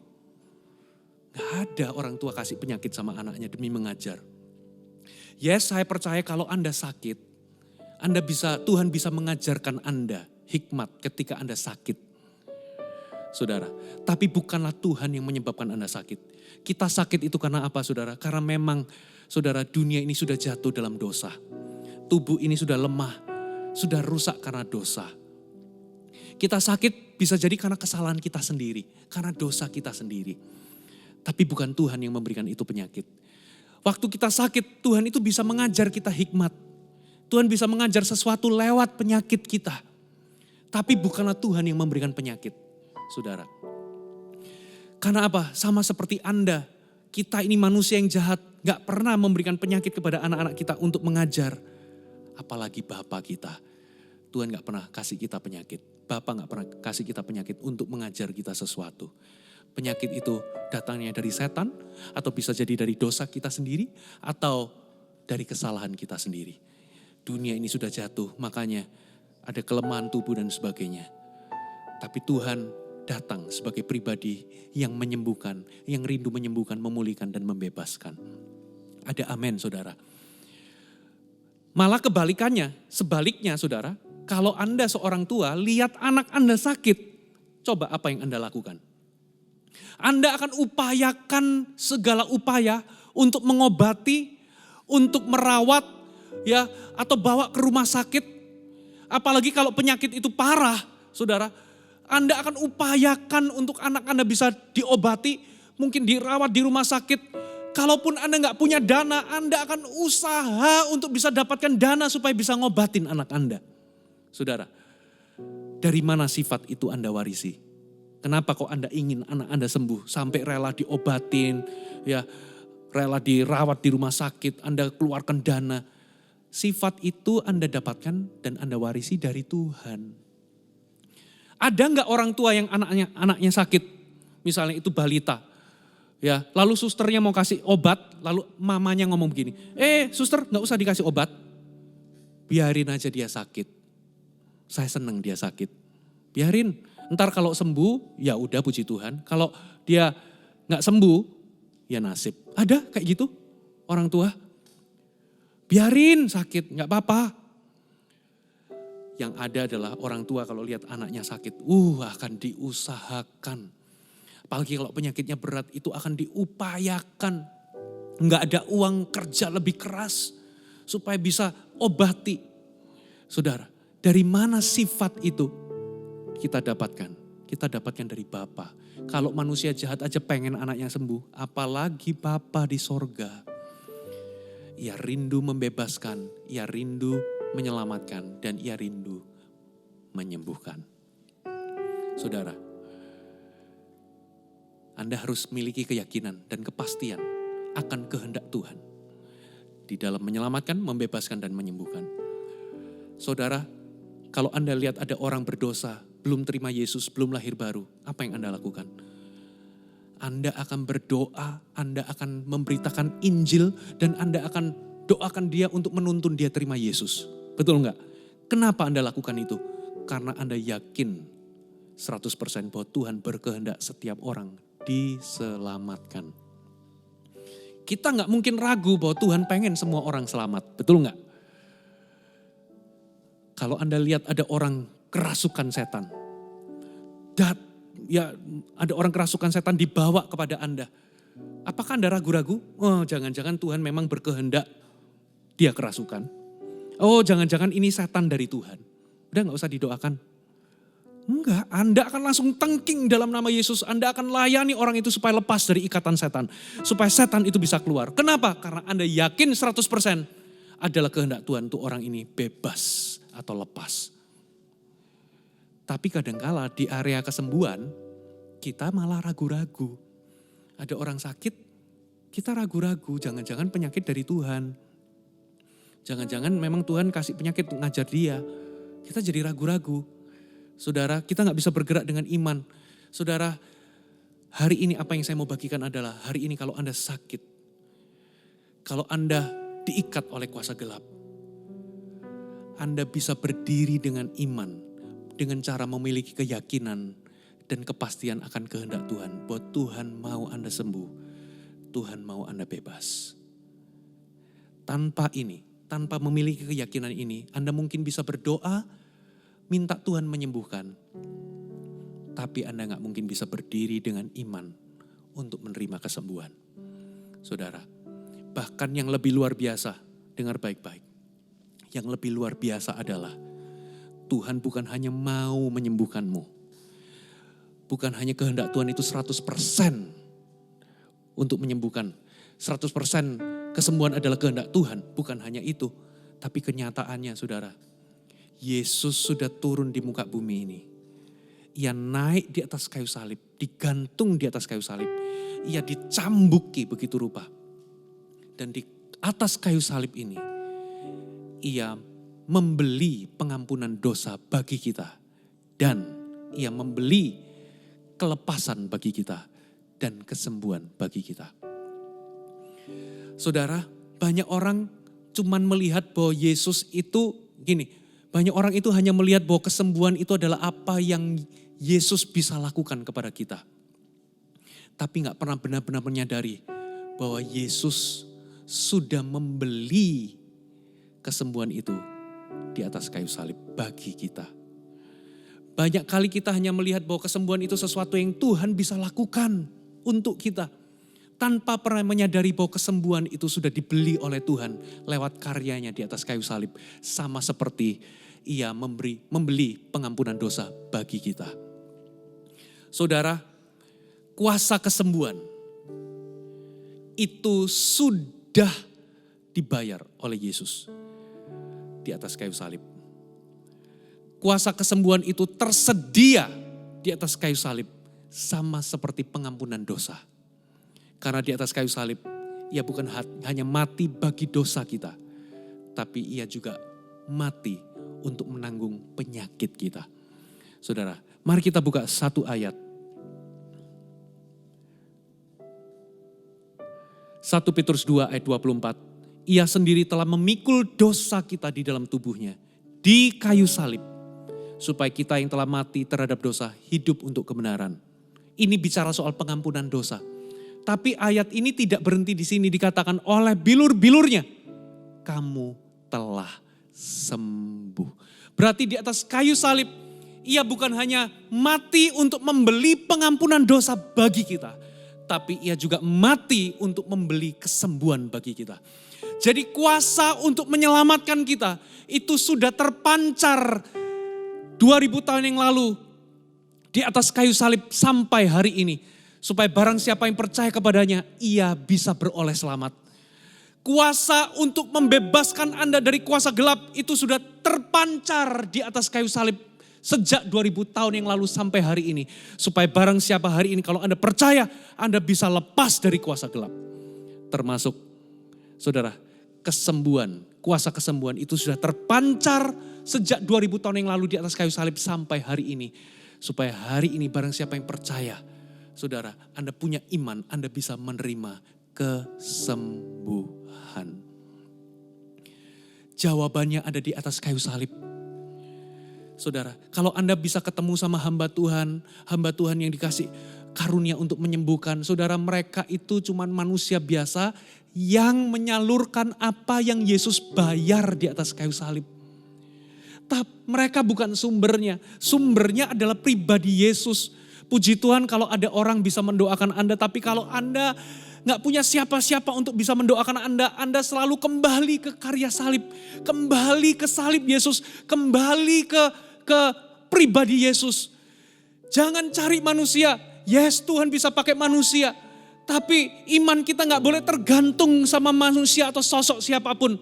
Gak ada orang tua kasih penyakit sama anaknya demi mengajar. Yes, saya percaya kalau Anda sakit, Tuhan bisa mengajarkan Anda hikmat ketika Anda sakit. Saudara, tapi bukanlah Tuhan yang menyebabkan Anda sakit. Kita sakit itu karena apa, saudara? Karena memang, saudara, dunia ini sudah jatuh dalam dosa. Tubuh ini sudah lemah, sudah rusak karena dosa. Kita sakit bisa jadi karena kesalahan kita sendiri, karena dosa kita sendiri. Tapi bukan Tuhan yang memberikan itu penyakit. Waktu kita sakit, Tuhan itu bisa mengajar kita hikmat. Tuhan bisa mengajar sesuatu lewat penyakit kita. Tapi bukanlah Tuhan yang memberikan penyakit, saudara. Karena apa? Sama seperti Anda, kita ini manusia yang jahat, gak pernah memberikan penyakit kepada anak-anak kita untuk mengajar. Apalagi Bapa kita. Tuhan gak pernah kasih kita penyakit. Bapa gak pernah kasih kita penyakit untuk mengajar kita sesuatu. Penyakit itu datangnya dari setan, atau bisa jadi dari dosa kita sendiri, atau dari kesalahan kita sendiri. Dunia ini sudah jatuh, makanya ada kelemahan tubuh dan sebagainya. Tapi Tuhan datang sebagai pribadi yang menyembuhkan, yang rindu menyembuhkan, memulihkan dan membebaskan. Ada amin, saudara. Malah kebalikannya, sebaliknya saudara, kalau Anda seorang tua, lihat anak Anda sakit, coba apa yang Anda lakukan? Anda akan upayakan segala upaya untuk mengobati, untuk merawat, ya, atau bawa ke rumah sakit. Apalagi kalau penyakit itu parah, saudara. Anda akan upayakan untuk anak Anda bisa diobati, mungkin dirawat di rumah sakit. Kalaupun Anda nggak punya dana, Anda akan usaha untuk bisa dapatkan dana supaya bisa ngobatin anak Anda. Saudara, dari mana sifat itu Anda warisi? Kenapa kok Anda ingin anak Anda sembuh sampai rela diobatin, ya, rela dirawat di rumah sakit, Anda keluarkan dana. Sifat itu Anda dapatkan dan Anda warisi dari Tuhan. Ada nggak orang tua yang anaknya sakit, misalnya itu balita, ya, lalu susternya mau kasih obat, lalu mamanya ngomong begini, suster nggak usah dikasih obat, biarin aja dia sakit. Saya senang dia sakit, biarin. Ntar kalau sembuh, ya udah puji Tuhan. Kalau dia nggak sembuh, ya nasib. Ada kayak gitu orang tua, biarin sakit, nggak apa-apa. Yang ada adalah orang tua kalau lihat anaknya sakit, akan diusahakan. Apalagi kalau penyakitnya berat itu akan diupayakan. Enggak ada uang kerja lebih keras supaya bisa obati. Saudara, dari mana sifat itu kita dapatkan? Kita dapatkan dari Bapa. Kalau manusia jahat aja pengen anaknya sembuh, apalagi Bapa di sorga. Ia rindu membebaskan, ia rindu menyelamatkan, dan ia rindu menyembuhkan. Saudara, Anda harus memiliki keyakinan dan kepastian akan kehendak Tuhan di dalam menyelamatkan, membebaskan, dan menyembuhkan. Saudara, kalau Anda lihat ada orang berdosa, belum terima Yesus, belum lahir baru, apa yang Anda lakukan? Anda akan berdoa, Anda akan memberitakan Injil, dan Anda akan doakan dia untuk menuntun dia terima Yesus. Betul enggak? Kenapa Anda lakukan itu? Karena Anda yakin 100% bahwa Tuhan berkehendak setiap orang diselamatkan. Kita enggak mungkin ragu bahwa Tuhan pengen semua orang selamat. Betul enggak? Kalau Anda lihat ada orang kerasukan setan, ada orang kerasukan setan dibawa kepada Anda. Apakah Anda ragu-ragu? Oh, jangan-jangan Tuhan memang berkehendak dia kerasukan. Oh, jangan-jangan ini setan dari Tuhan. Udah gak usah didoakan. Enggak, Anda akan langsung tengking dalam nama Yesus. Anda akan layani orang itu supaya lepas dari ikatan setan. Supaya setan itu bisa keluar. Kenapa? Karena Anda yakin 100% adalah kehendak Tuhan untuk orang ini bebas atau lepas. Tapi kadangkala di area kesembuhan, kita malah ragu-ragu. Ada orang sakit, kita ragu-ragu. Jangan-jangan penyakit dari Tuhan. Jangan-jangan memang Tuhan kasih penyakit untuk ngajar dia. Kita jadi ragu-ragu. Saudara, kita gak bisa bergerak dengan iman. Saudara, hari ini apa yang saya mau bagikan adalah, hari ini kalau Anda sakit, kalau Anda diikat oleh kuasa gelap, Anda bisa berdiri dengan iman, dengan cara memiliki keyakinan dan kepastian akan kehendak Tuhan. Bahwa Tuhan mau Anda sembuh, Tuhan mau Anda bebas. Tanpa memiliki keyakinan ini, Anda mungkin bisa berdoa, minta Tuhan menyembuhkan. Tapi Anda gak mungkin bisa berdiri dengan iman untuk menerima kesembuhan. Saudara, bahkan yang lebih luar biasa, dengar baik-baik. Yang lebih luar biasa adalah, Tuhan bukan hanya mau menyembuhkanmu. Bukan hanya kehendak Tuhan itu 100% untuk menyembuhkan. 100% kesembuhan adalah kehendak Tuhan, bukan hanya itu. Tapi kenyataannya saudara, Yesus sudah turun di muka bumi ini. Ia naik di atas kayu salib, digantung di atas kayu salib. Ia dicambuki begitu rupa. Dan di atas kayu salib ini, ia membeli pengampunan dosa bagi kita. Dan ia membeli kelepasan bagi kita dan kesembuhan bagi kita. Saudara, banyak orang cuman melihat bahwa Yesus itu gini, banyak orang itu hanya melihat bahwa kesembuhan itu adalah apa yang Yesus bisa lakukan kepada kita. Tapi gak pernah benar-benar menyadari bahwa Yesus sudah membeli kesembuhan itu di atas kayu salib bagi kita. Banyak kali kita hanya melihat bahwa kesembuhan itu sesuatu yang Tuhan bisa lakukan untuk kita. tanpa pernah menyadari bahwa kesembuhan itu sudah dibeli oleh Tuhan lewat karyanya di atas kayu salib. Sama seperti ia membeli pengampunan dosa bagi kita. Saudara, kuasa kesembuhan itu sudah dibayar oleh Yesus di atas kayu salib. Kuasa kesembuhan itu tersedia di atas kayu salib sama seperti pengampunan dosa. Karena di atas kayu salib, ia bukan hanya mati bagi dosa kita, tapi ia juga mati untuk menanggung penyakit kita. Saudara, mari kita buka satu ayat. 1 Petrus 2 ayat 24. Ia sendiri telah memikul dosa kita di dalam tubuhnya, di kayu salib, supaya kita yang telah mati terhadap dosa hidup untuk kebenaran. Ini bicara soal pengampunan dosa. Tapi ayat ini tidak berhenti di sini, dikatakan oleh bilur-bilurnya kamu telah sembuh. Berarti di atas kayu salib ia bukan hanya mati untuk membeli pengampunan dosa bagi kita, tapi ia juga mati untuk membeli kesembuhan bagi kita. Jadi kuasa untuk menyelamatkan kita itu sudah terpancar 2000 tahun yang lalu di atas kayu salib sampai hari ini. Supaya barang siapa yang percaya kepadanya, ia bisa beroleh selamat. Kuasa untuk membebaskan Anda dari kuasa gelap itu sudah terpancar di atas kayu salib sejak 2000 tahun yang lalu sampai hari ini. Supaya barang siapa hari ini kalau Anda percaya, Anda bisa lepas dari kuasa gelap. Termasuk, saudara, kesembuhan, kuasa kesembuhan itu sudah terpancar sejak 2000 tahun yang lalu di atas kayu salib sampai hari ini. Supaya hari ini barang siapa yang percaya, saudara, Anda punya iman, Anda bisa menerima kesembuhan. Jawabannya ada di atas kayu salib. Saudara, kalau Anda bisa ketemu sama hamba Tuhan yang dikasih karunia untuk menyembuhkan. Saudara, mereka itu cuma manusia biasa yang menyalurkan apa yang Yesus bayar di atas kayu salib. Tapi mereka bukan sumbernya. Sumbernya adalah pribadi Yesus. Puji Tuhan kalau ada orang bisa mendoakan Anda, tapi kalau Anda gak punya siapa-siapa untuk bisa mendoakan Anda selalu kembali ke karya salib, kembali ke salib Yesus, kembali ke pribadi Yesus. Jangan cari manusia, yes Tuhan bisa pakai manusia, tapi iman kita gak boleh tergantung sama manusia atau sosok siapapun.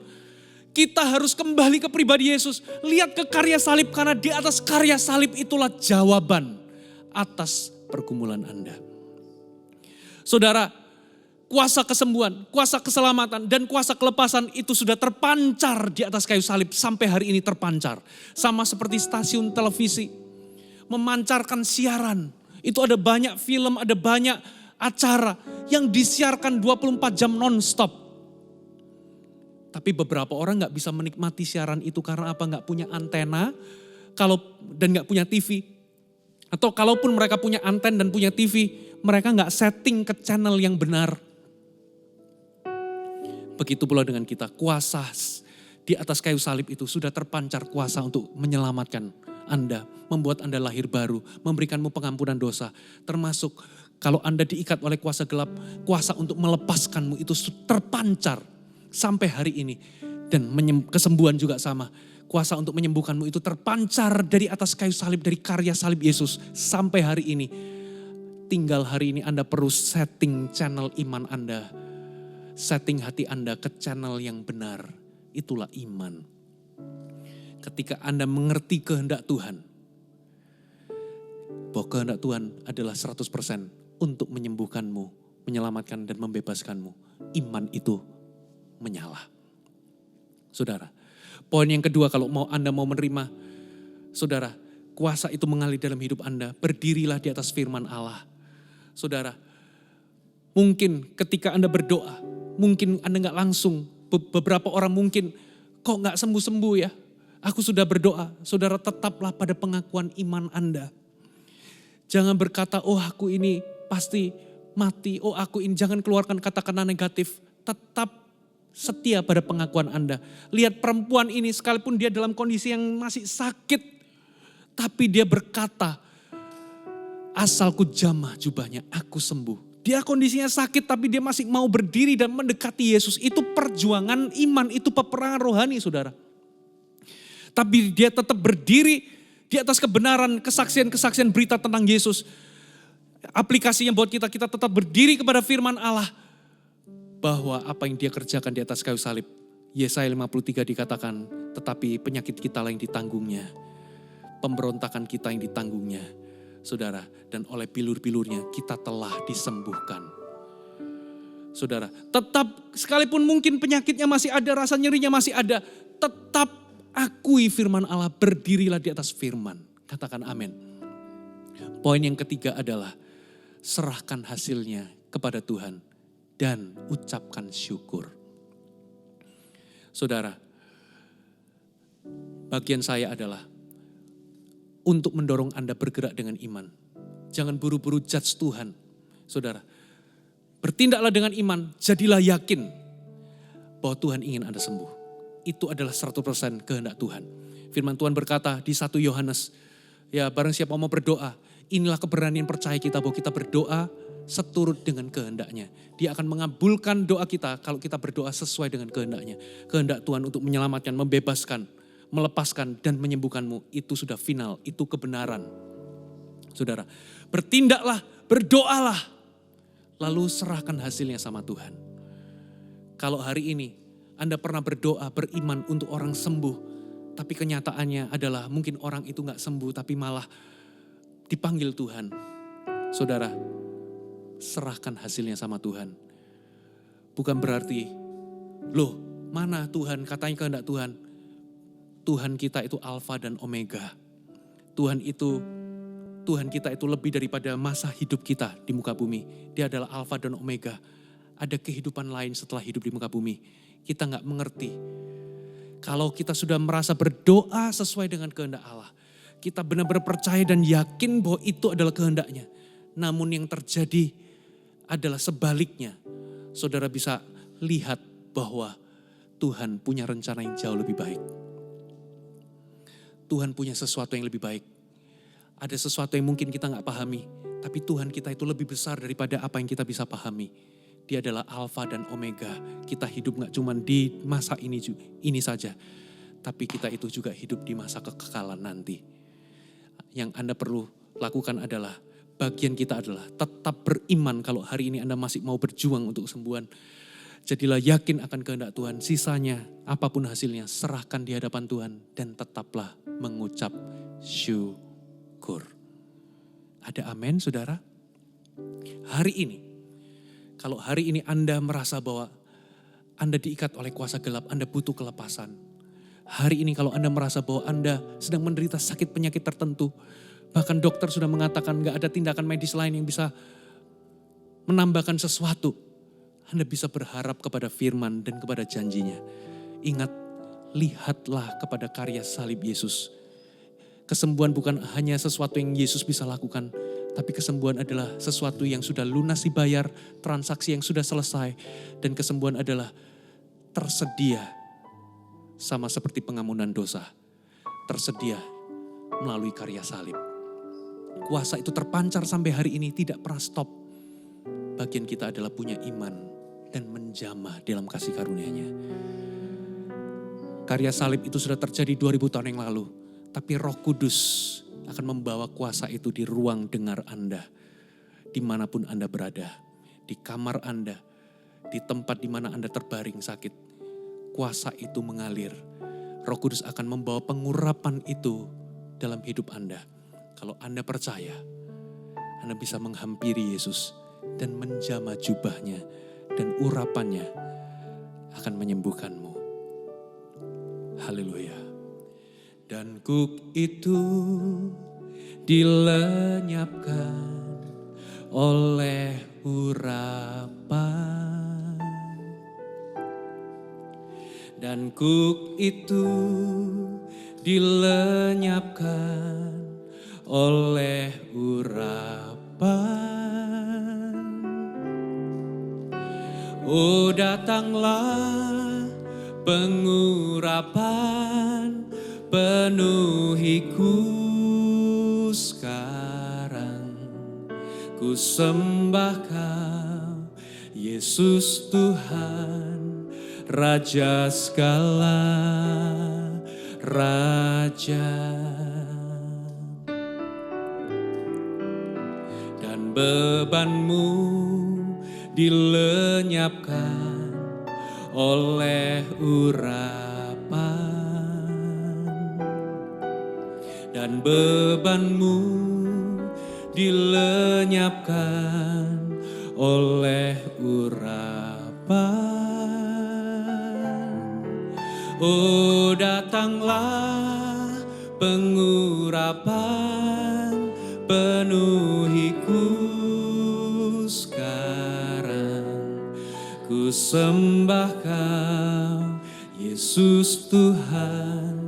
Kita harus kembali ke pribadi Yesus, lihat ke karya salib, karena di atas karya salib itulah jawaban atas pergumulan Anda. Saudara, kuasa kesembuhan, kuasa keselamatan, dan kuasa kelepasan itu sudah terpancar di atas kayu salib sampai hari ini terpancar. Sama seperti stasiun televisi memancarkan siaran. Itu ada banyak film, ada banyak acara yang disiarkan 24 jam non-stop. Tapi beberapa orang gak bisa menikmati siaran itu karena apa? Gak punya antena dan gak punya TV. Atau kalaupun mereka punya anten dan punya TV, mereka gak setting ke channel yang benar. Begitu pula dengan kita, kuasa di atas kayu salib itu sudah terpancar kuasa untuk menyelamatkan Anda, membuat Anda lahir baru, memberikanmu pengampunan dosa. Termasuk kalau Anda diikat oleh kuasa gelap, kuasa untuk melepaskanmu itu terpancar sampai hari ini. Dan kesembuhan juga sama. Kuasa untuk menyembuhkanmu itu terpancar dari atas kayu salib, dari karya salib Yesus sampai hari ini. Tinggal hari ini Anda perlu setting channel iman Anda. Setting hati Anda ke channel yang benar. Itulah iman. Ketika Anda mengerti kehendak Tuhan. Bahwa kehendak Tuhan adalah 100% untuk menyembuhkanmu, menyelamatkan dan membebaskanmu. Iman itu menyala. Saudara. Poin yang kedua, kalau Anda mau menerima, saudara, kuasa itu mengalir dalam hidup Anda. Berdirilah di atas firman Allah. Saudara, mungkin ketika Anda berdoa, mungkin Anda gak langsung, beberapa orang mungkin, kok gak sembuh-sembuh ya? Aku sudah berdoa, saudara tetaplah pada pengakuan iman Anda. Jangan berkata, oh aku ini pasti mati, oh aku ini, jangan keluarkan kata-kata negatif. Tetap setia pada pengakuan Anda. Lihat perempuan ini sekalipun dia dalam kondisi yang masih sakit. Tapi dia berkata, asalku jamah jubahnya aku sembuh. Dia kondisinya sakit tapi dia masih mau berdiri dan mendekati Yesus. Itu perjuangan iman, itu peperangan rohani saudara. Tapi dia tetap berdiri di atas kebenaran, kesaksian-kesaksian berita tentang Yesus. Aplikasinya buat kita tetap berdiri kepada firman Allah. Bahwa apa yang dia kerjakan di atas kayu salib. Yesaya 53 dikatakan, tetapi penyakit kita lah yang ditanggungnya. Pemberontakan kita yang ditanggungnya. Saudara, dan oleh bilur-bilurnya kita telah disembuhkan. Saudara, tetap sekalipun mungkin penyakitnya masih ada, rasa nyerinya masih ada, tetap akui firman Allah, berdirilah di atas firman. Katakan amin. Poin yang ketiga adalah serahkan hasilnya kepada Tuhan dan ucapkan syukur. Saudara, bagian saya adalah untuk mendorong Anda bergerak dengan iman. Jangan buru-buru judge Tuhan. Saudara, bertindaklah dengan iman, jadilah yakin bahwa Tuhan ingin Anda sembuh. Itu adalah 100% kehendak Tuhan. Firman Tuhan berkata di 1 Yohanes, ya barang siapa mau berdoa, inilah keberanian percaya kita bahwa kita berdoa seturut dengan kehendaknya. Dia akan mengabulkan doa kita kalau kita berdoa sesuai dengan kehendaknya. Kehendak Tuhan untuk menyelamatkan, membebaskan, melepaskan dan menyembuhkanmu, itu sudah final, itu kebenaran. Saudara, bertindaklah, berdoalah, lalu serahkan hasilnya sama Tuhan. Kalau hari ini Anda pernah berdoa, beriman untuk orang sembuh, tapi kenyataannya adalah mungkin orang itu gak sembuh, tapi malah dipanggil Tuhan. Saudara, serahkan hasilnya sama Tuhan. Bukan berarti, loh mana Tuhan, katanya kehendak Tuhan. Tuhan kita itu Alfa dan Omega. Tuhan kita itu lebih daripada masa hidup kita di muka bumi. Dia adalah Alfa dan Omega. Ada kehidupan lain setelah hidup di muka bumi. Kita gak mengerti. Kalau kita sudah merasa berdoa sesuai dengan kehendak Allah. Kita benar-benar percaya dan yakin bahwa itu adalah kehendaknya. Namun yang terjadi adalah sebaliknya. Saudara bisa lihat bahwa Tuhan punya rencana yang jauh lebih baik. Tuhan punya sesuatu yang lebih baik. Ada sesuatu yang mungkin kita gak pahami. Tapi Tuhan kita itu lebih besar daripada apa yang kita bisa pahami. Dia adalah Alfa dan Omega. Kita hidup gak cuma di masa ini saja. Tapi kita itu juga hidup di masa kekekalan nanti. Yang Anda perlu lakukan adalah, bagian kita adalah tetap beriman kalau hari ini Anda masih mau berjuang untuk kesembuhan. Jadilah yakin akan kehendak Tuhan. Sisanya apapun hasilnya serahkan di hadapan Tuhan. Dan tetaplah mengucap syukur. Ada amin saudara? Hari ini, kalau hari ini Anda merasa bahwa Anda diikat oleh kuasa gelap, Anda butuh kelepasan. Hari ini kalau Anda merasa bahwa Anda sedang menderita sakit penyakit tertentu, bahkan dokter sudah mengatakan gak ada tindakan medis lain yang bisa menambahkan sesuatu. Anda bisa berharap kepada firman dan kepada janjinya. Ingat, lihatlah kepada karya salib Yesus. Kesembuhan bukan hanya sesuatu yang Yesus bisa lakukan, tapi kesembuhan adalah sesuatu yang sudah lunas dibayar, transaksi yang sudah selesai. Dan kesembuhan adalah tersedia sama seperti pengampunan dosa. Tersedia melalui karya salib. Kuasa itu terpancar sampai hari ini, tidak pernah stop. Bagian kita adalah punya iman dan menjamah dalam kasih karunia-Nya. Karya salib itu sudah terjadi 2000 tahun yang lalu. Tapi Roh Kudus akan membawa kuasa itu di ruang dengar Anda. Dimanapun Anda berada. Di kamar Anda. Di tempat di mana Anda terbaring sakit. Kuasa itu mengalir. Roh Kudus akan membawa pengurapan itu dalam hidup Anda. Kalau Anda percaya, Anda bisa menghampiri Yesus dan menjamah jubahnya. Dan urapannya akan menyembuhkanmu. Haleluya. Dan kuk itu dilenyapkan oleh urapan. Dan kuk itu dilenyapkan oleh urapan. Oh datanglah pengurapan, penuhiku sekarang. Ku sembah Kau, Yesus Tuhan, Raja segala raja. Dan bebanmu dilenyapkan oleh urapan, dan bebanmu dilenyapkan oleh urapan. Oh, datanglah pengurapan, penuhiku sekarang. Ku sembah Kau, Yesus Tuhan,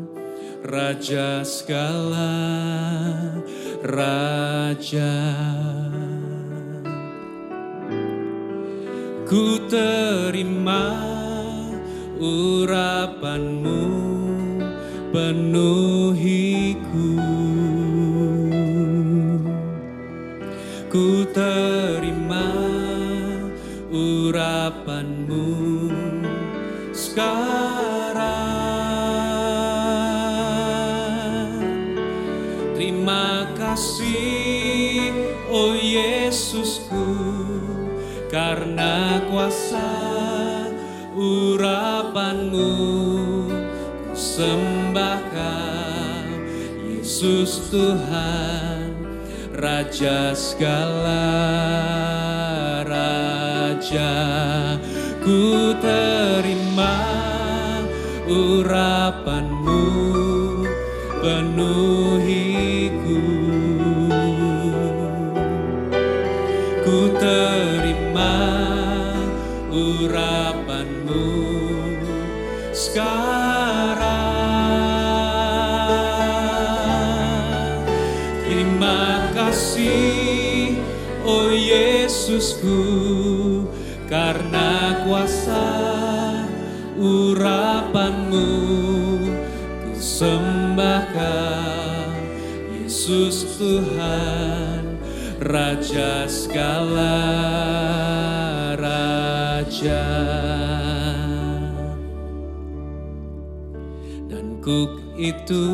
Raja segala raja. Ku terima urapan-Mu, penuhiku. Ku terima urapan-Mu sekarang. Terima kasih, oh Yesusku, karena kuasa urapan-Mu. Ku sembah Kau, Yesus Tuhan, Raja segala raja. Ku terima urapan-Mu, penuhiku. Ku terima urapan-Mu sekarang. Terima kasih, oh Yesusku, karena kuasa urapan-Mu. Ku sembah Kau, Yesus Tuhan, Raja segala raja. Dan kuk itu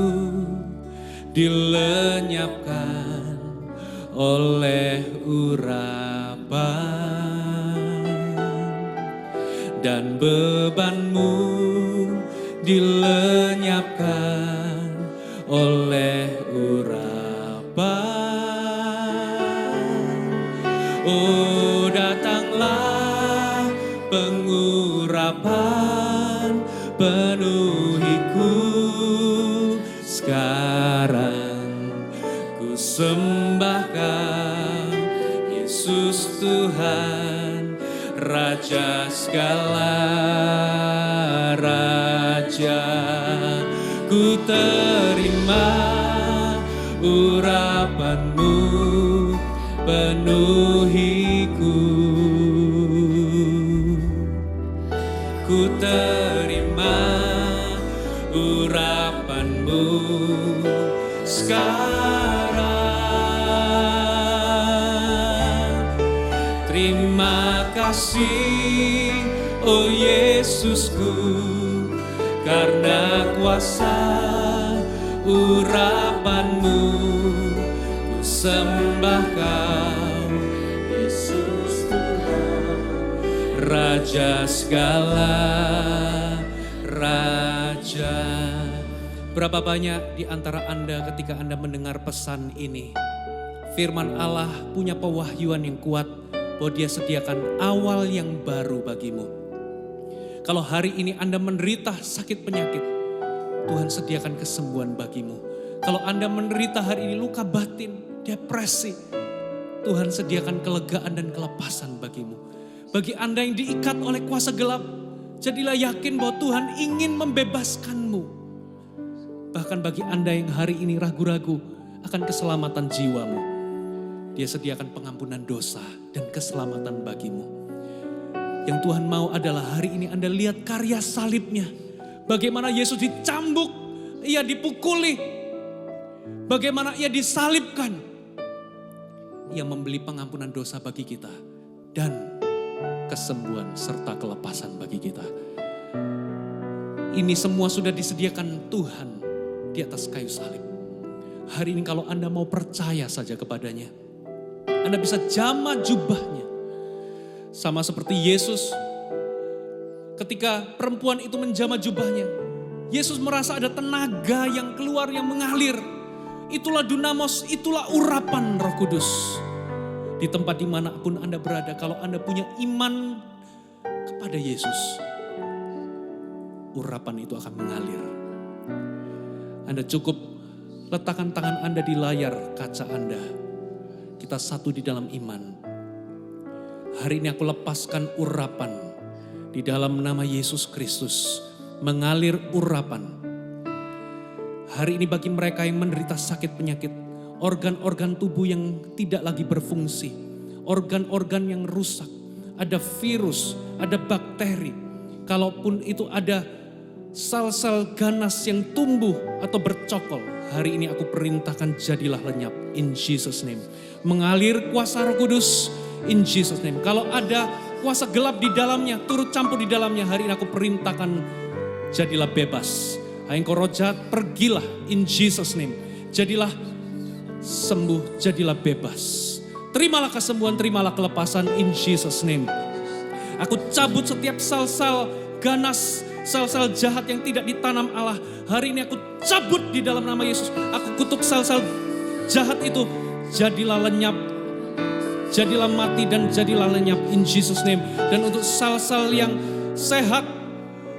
dilenyapkan oleh urapan, dan bebanmu dilenyapkan oleh urapan. Oh, datanglah pengurapan, penuhiku sekarang. Ku sembah Kau, Yesus Tuhan, Raja segala raja. Ku terima urapan-Mu, penuhiku. Ku terima urapan-Mu sekarang. Terima kasih, oh Yesusku, karena kuasa urapan-Mu. Ku sembah Kau, Yesus Tuhan, Raja segala raja. Berapa banyak di antara Anda ketika Anda mendengar pesan ini, firman Allah punya pewahyuan yang kuat bahwa Dia sediakan awal yang baru bagimu. Kalau hari ini Anda menderita sakit penyakit, Tuhan sediakan kesembuhan bagimu. Kalau Anda menderita hari ini luka batin, depresi, Tuhan sediakan kelegaan dan kelepasan bagimu. Bagi Anda yang diikat oleh kuasa gelap, jadilah yakin bahwa Tuhan ingin membebaskanmu. Bahkan bagi Anda yang hari ini ragu-ragu akan keselamatan jiwamu, Dia sediakan pengampunan dosa dan keselamatan bagimu. Yang Tuhan mau adalah hari ini Anda lihat karya salibnya. Bagaimana Yesus dicambuk, Ia dipukuli. Bagaimana Ia disalibkan. yang membeli pengampunan dosa bagi kita dan kesembuhan serta kelepasan bagi kita. Ini semua sudah disediakan Tuhan di atas kayu salib. Hari ini kalau Anda mau percaya saja kepadanya, Anda bisa jamah jubahnya. Sama seperti Yesus, ketika perempuan itu menjamah jubahnya, Yesus merasa ada tenaga yang keluar, yang mengalir. Itulah dunamos, itulah urapan Roh Kudus. Di tempat dimanapun Anda berada, kalau Anda punya iman kepada Yesus, urapan itu akan mengalir. Anda cukup letakkan tangan Anda di layar kaca Anda. Kita satu di dalam iman. Hari ini aku lepaskan urapan di dalam nama Yesus Kristus. Mengalir urapan. Hari ini bagi mereka yang menderita sakit penyakit, organ-organ tubuh yang tidak lagi berfungsi, organ-organ yang rusak, ada virus, ada bakteri, kalaupun itu ada sel-sel ganas yang tumbuh atau bercokol, hari ini aku perintahkan jadilah lenyap in Jesus name. Mengalir kuasa Roh Kudus in Jesus name. Kalau ada kuasa gelap di dalamnya, turut campur di dalamnya, hari ini aku perintahkan jadilah bebas. Hai engkau roh jahat, pergilah in Jesus name. Jadilah sembuh, jadilah bebas. Terimalah kesembuhan, terimalah kelepasan in Jesus name. Aku cabut setiap sel-sel ganas, sel-sel jahat yang tidak ditanam Allah. Hari ini aku cabut di dalam nama Yesus. Aku kutuk sel-sel jahat itu. Jadilah lenyap, jadilah mati dan jadilah lenyap in Jesus name. Dan untuk sel-sel yang sehat,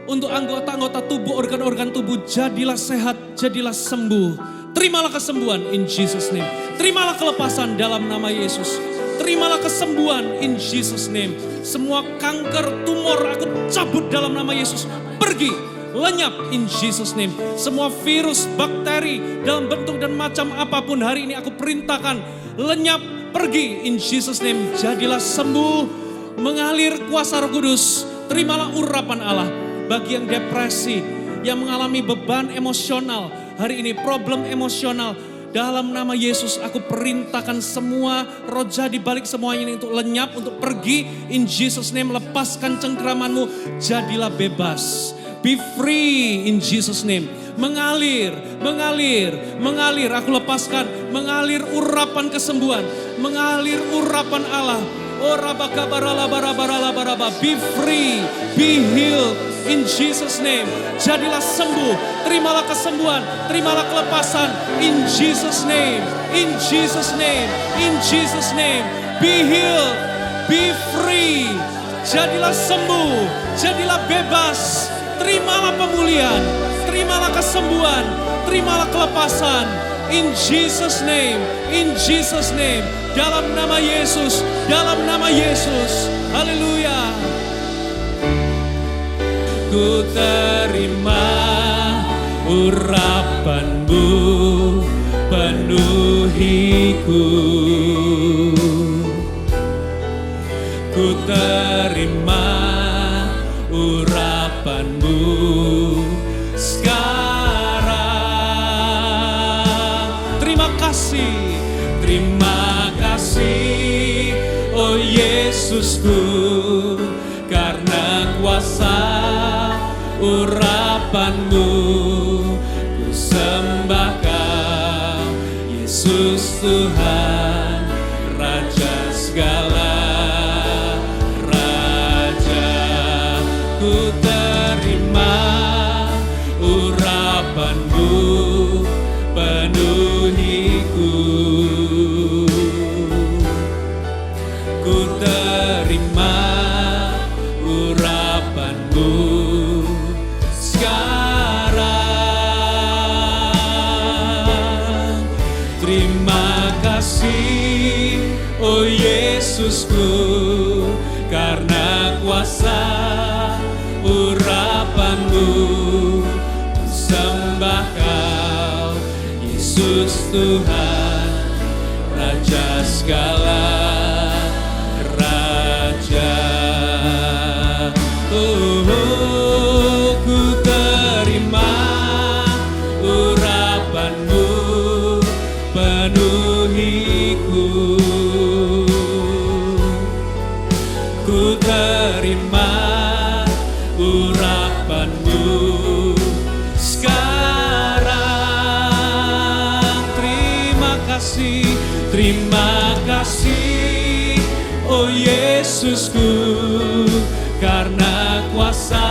untuk anggota-anggota tubuh, organ-organ tubuh, jadilah sehat, jadilah sembuh. Terimalah kesembuhan in Jesus name. Terimalah kelepasan dalam nama Yesus. Terimalah kesembuhan in Jesus name. Semua kanker, tumor aku cabut dalam nama Yesus. Pergi, lenyap in Jesus name. Semua virus, bakteri dalam bentuk dan macam apapun hari ini aku perintahkan. Lenyap, pergi in Jesus name. Jadilah sembuh, mengalir kuasa Roh Kudus. Terimalah urapan Allah. Bagi yang depresi, yang mengalami beban emosional, hari ini problem emosional, dalam nama Yesus aku perintahkan semua roh jahat di balik semuanya ini untuk lenyap, untuk pergi in Jesus name. Lepaskan cengkeramanmu, jadilah bebas. Be free in Jesus name. Mengalir, mengalir, mengalir. Aku lepaskan, mengalir urapan kesembuhan, mengalir urapan Allah. Oh rabakabaralabarabarabaraba. Be free, be healed in Jesus name. Jadilah sembuh, terimalah kesembuhan, terimalah kelepasan in Jesus name. In Jesus name, in Jesus name. Be healed, be free. Jadilah sembuh, jadilah bebas. Terimalah pemulihan, terimalah kesembuhan, terimalah kelepasan. In Jesus name, in Jesus name. Dalam nama Yesus, dalam nama Yesus. Haleluya. Ku terima urapan-Mu, penuhiku. Ku terima urapan-Mu sekarang. Terima kasih, terima kasih, oh Yesusku, karena kuasa urapan-Mu ku sembah Kau, Yesus Tuhan, Raja segala raja. Ku terima urapan-Mu, penuhiku. Ku terima urapan-Mu sekarang. Terima kasih, oh Yesusku, karena kuasa urapan-Mu ku sembah Kau, Yesus Tuhan, Raja segala raja. Oh, ku terima urapan-Mu penuh penuhiku. Ku terima urapanmu sekarang. Terima kasih, oh Yesusku, karena kuasa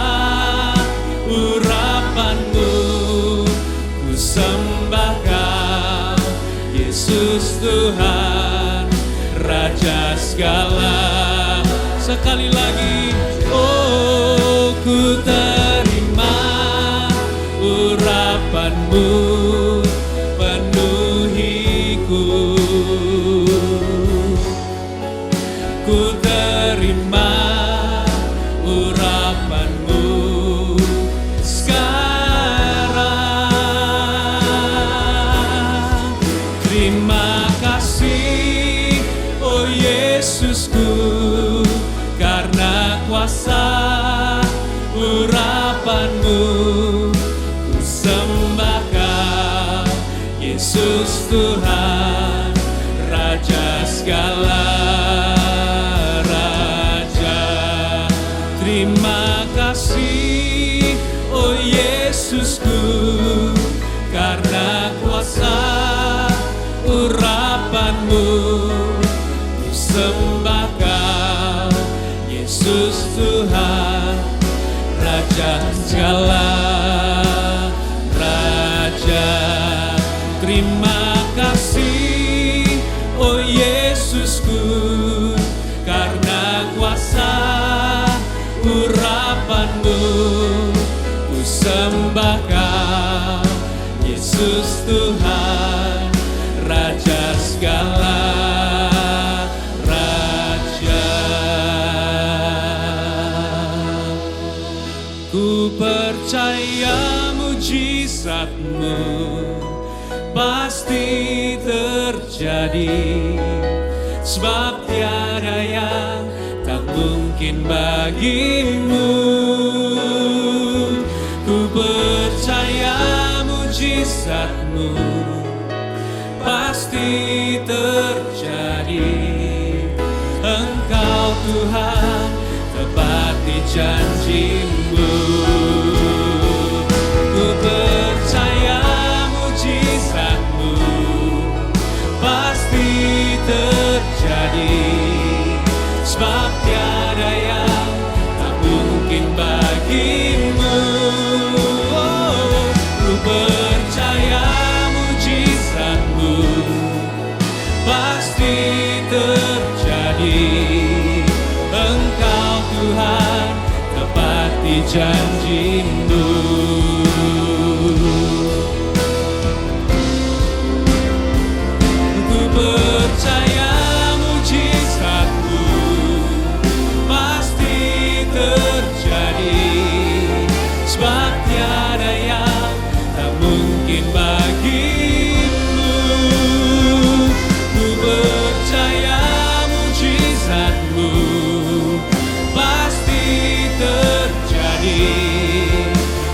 urapanmu. Ku sembah Kau, Yesus Tuhan, Raja segala. Sekali lagi, oh ku terima urapanmu, penuhiku. Ku terima urapanmu sekarang. Terima kasih, oh Yesusku, karena kuasa urapanmu. Ku sembah Kau, Yesus Tuhan, Raja segala raja. Terima kasih, oh Yesusku, karena kuasa urapanmu. Ku sembah Kau, Yesus Tuhan, Raja segala raja. Terima kasih, oh Yesusku, karena kuasa urapanmu. Ku sembah Kau, Yesus Tuhan, Raja segala raja. Ku percaya mujizat-Mu pasti terjadi, sebab tiada yang tak mungkin bagimu. Ku percaya mujizat-Mu pasti terjadi. Engkau Tuhan tepati janji-Mu. Ku percaya mujizat-Mu pasti terjadi, sebab tiada yang tak mungkin bagimu. Oh, ku percaya mujizat-Mu pasti terjadi. Engkau Tuhan tepati janji-Mu. Ku percaya mujizat-Mu pasti terjadi, sebab tiada yang tak mungkin bagimu. Ku percaya mujizat-Mu pasti terjadi.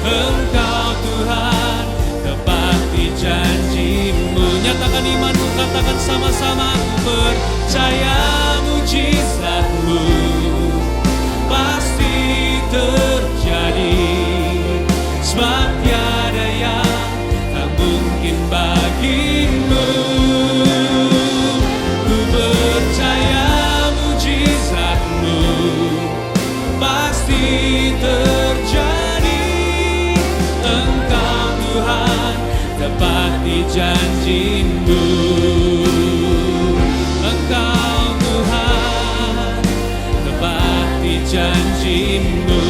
Engkau Tuhan tepati janji-Mu. Nyatakan imanmu, katakan sama-sama. Ku percaya mujizat-Mu pasti terjadi, sebab tiada yang tak mungkin bagimu. Ku percaya mujizat-Mu pasti terjadi. Engkau Tuhan tepati janji-Mu. Engkau Tuhan tepati janji-Mu.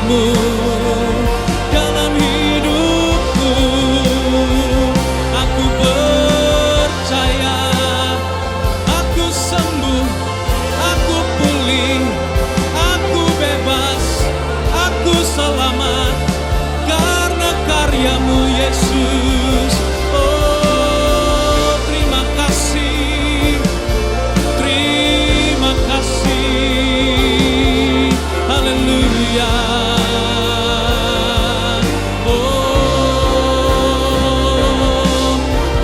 kuasa-Mu dalam hidupku. Aku percaya, aku sembuh, aku pulih, aku bebas, aku selamat karena karya-Mu Yesus. Oh, terima kasih, terima kasih, haleluya. Oh,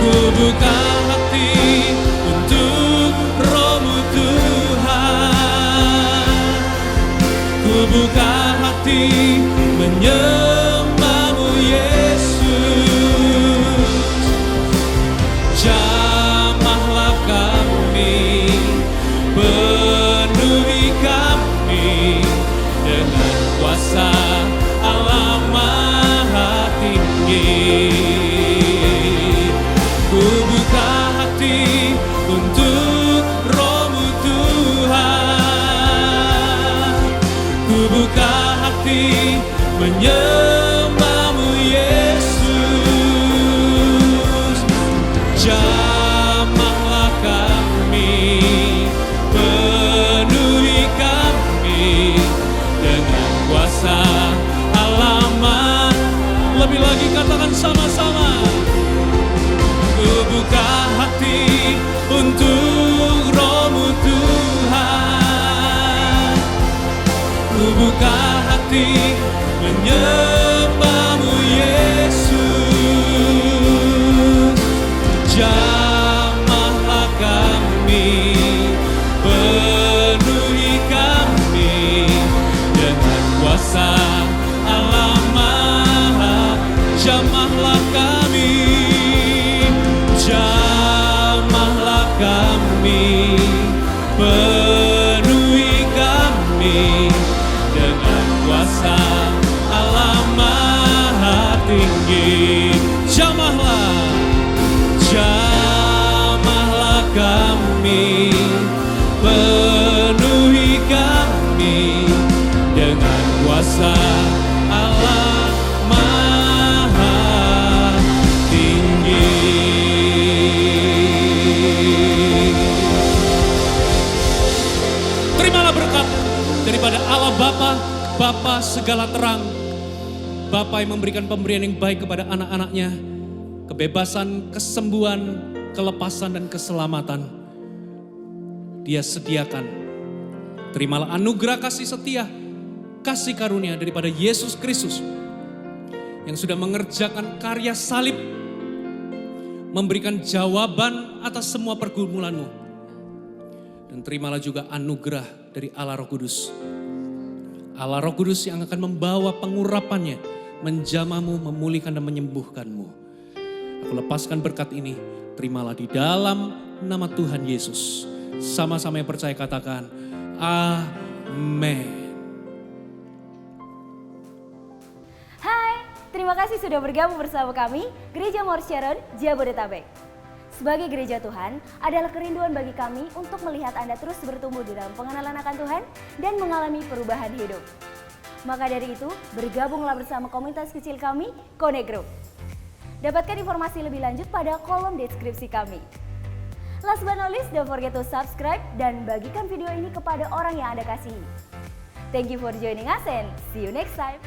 ku buka hati untuk Roh-Mu Tuhan, ku buka hati menyembah-Mu Yesus. Jamahlah kami, penuhi kami dengan kuasa Allah Maha Tinggi. Ku buka hati untuk Roh-Mu Tuhan, ku buka hati menyembah-Mu Yesus. Jamahlah kami, penuhi kami dengan kuasa Allah Maha. Lebih lagi katakan sama-sama. Ku buka hati untuk Roh-Mu Tuhan, ku buka hati menyembah-Mu Yesus. Jamahlah kami, penuhi kami dengan kuasa Allah Maha. Jamahlah kami, jamahlah kami, penuhi kami dengan kuasa Allah Maha Tinggi. Jamahlah, jamahlah kami, penuhi kami dengan kuasa Allah Maha Tinggi. Terimalah berkat daripada Allah Bapa segala terang, Bapa yang memberikan pemberian yang baik kepada anak-anaknya, kebebasan, kesembuhan, kelepasan dan keselamatan. Dia sediakan. Terimalah anugerah kasih setia, kasih karunia daripada Yesus Kristus yang sudah mengerjakan karya salib, memberikan jawaban atas semua pergumulanmu. Dan terimalah juga anugerah dari Allah Roh Kudus. Allah Roh Kudus yang akan membawa pengurapannya, menjamahmu, memulihkan dan menyembuhkanmu. Aku lepaskan berkat ini, terimalah di dalam nama Tuhan Yesus. Sama-sama yang percaya katakan, amin. Hai, terima kasih sudah bergabung bersama kami, Gereja Mount Sharon, Jabodetabek. Sebagai gereja Tuhan, adalah kerinduan bagi kami untuk melihat Anda terus bertumbuh di dalam pengenalan akan Tuhan dan mengalami perubahan hidup. Maka dari itu, bergabunglah bersama komunitas kecil kami, Connect Group. Dapatkan informasi lebih lanjut pada kolom deskripsi kami. Last but not least, don't forget to subscribe dan bagikan video ini kepada orang yang Anda kasihi. Thank you for joining us and see you next time.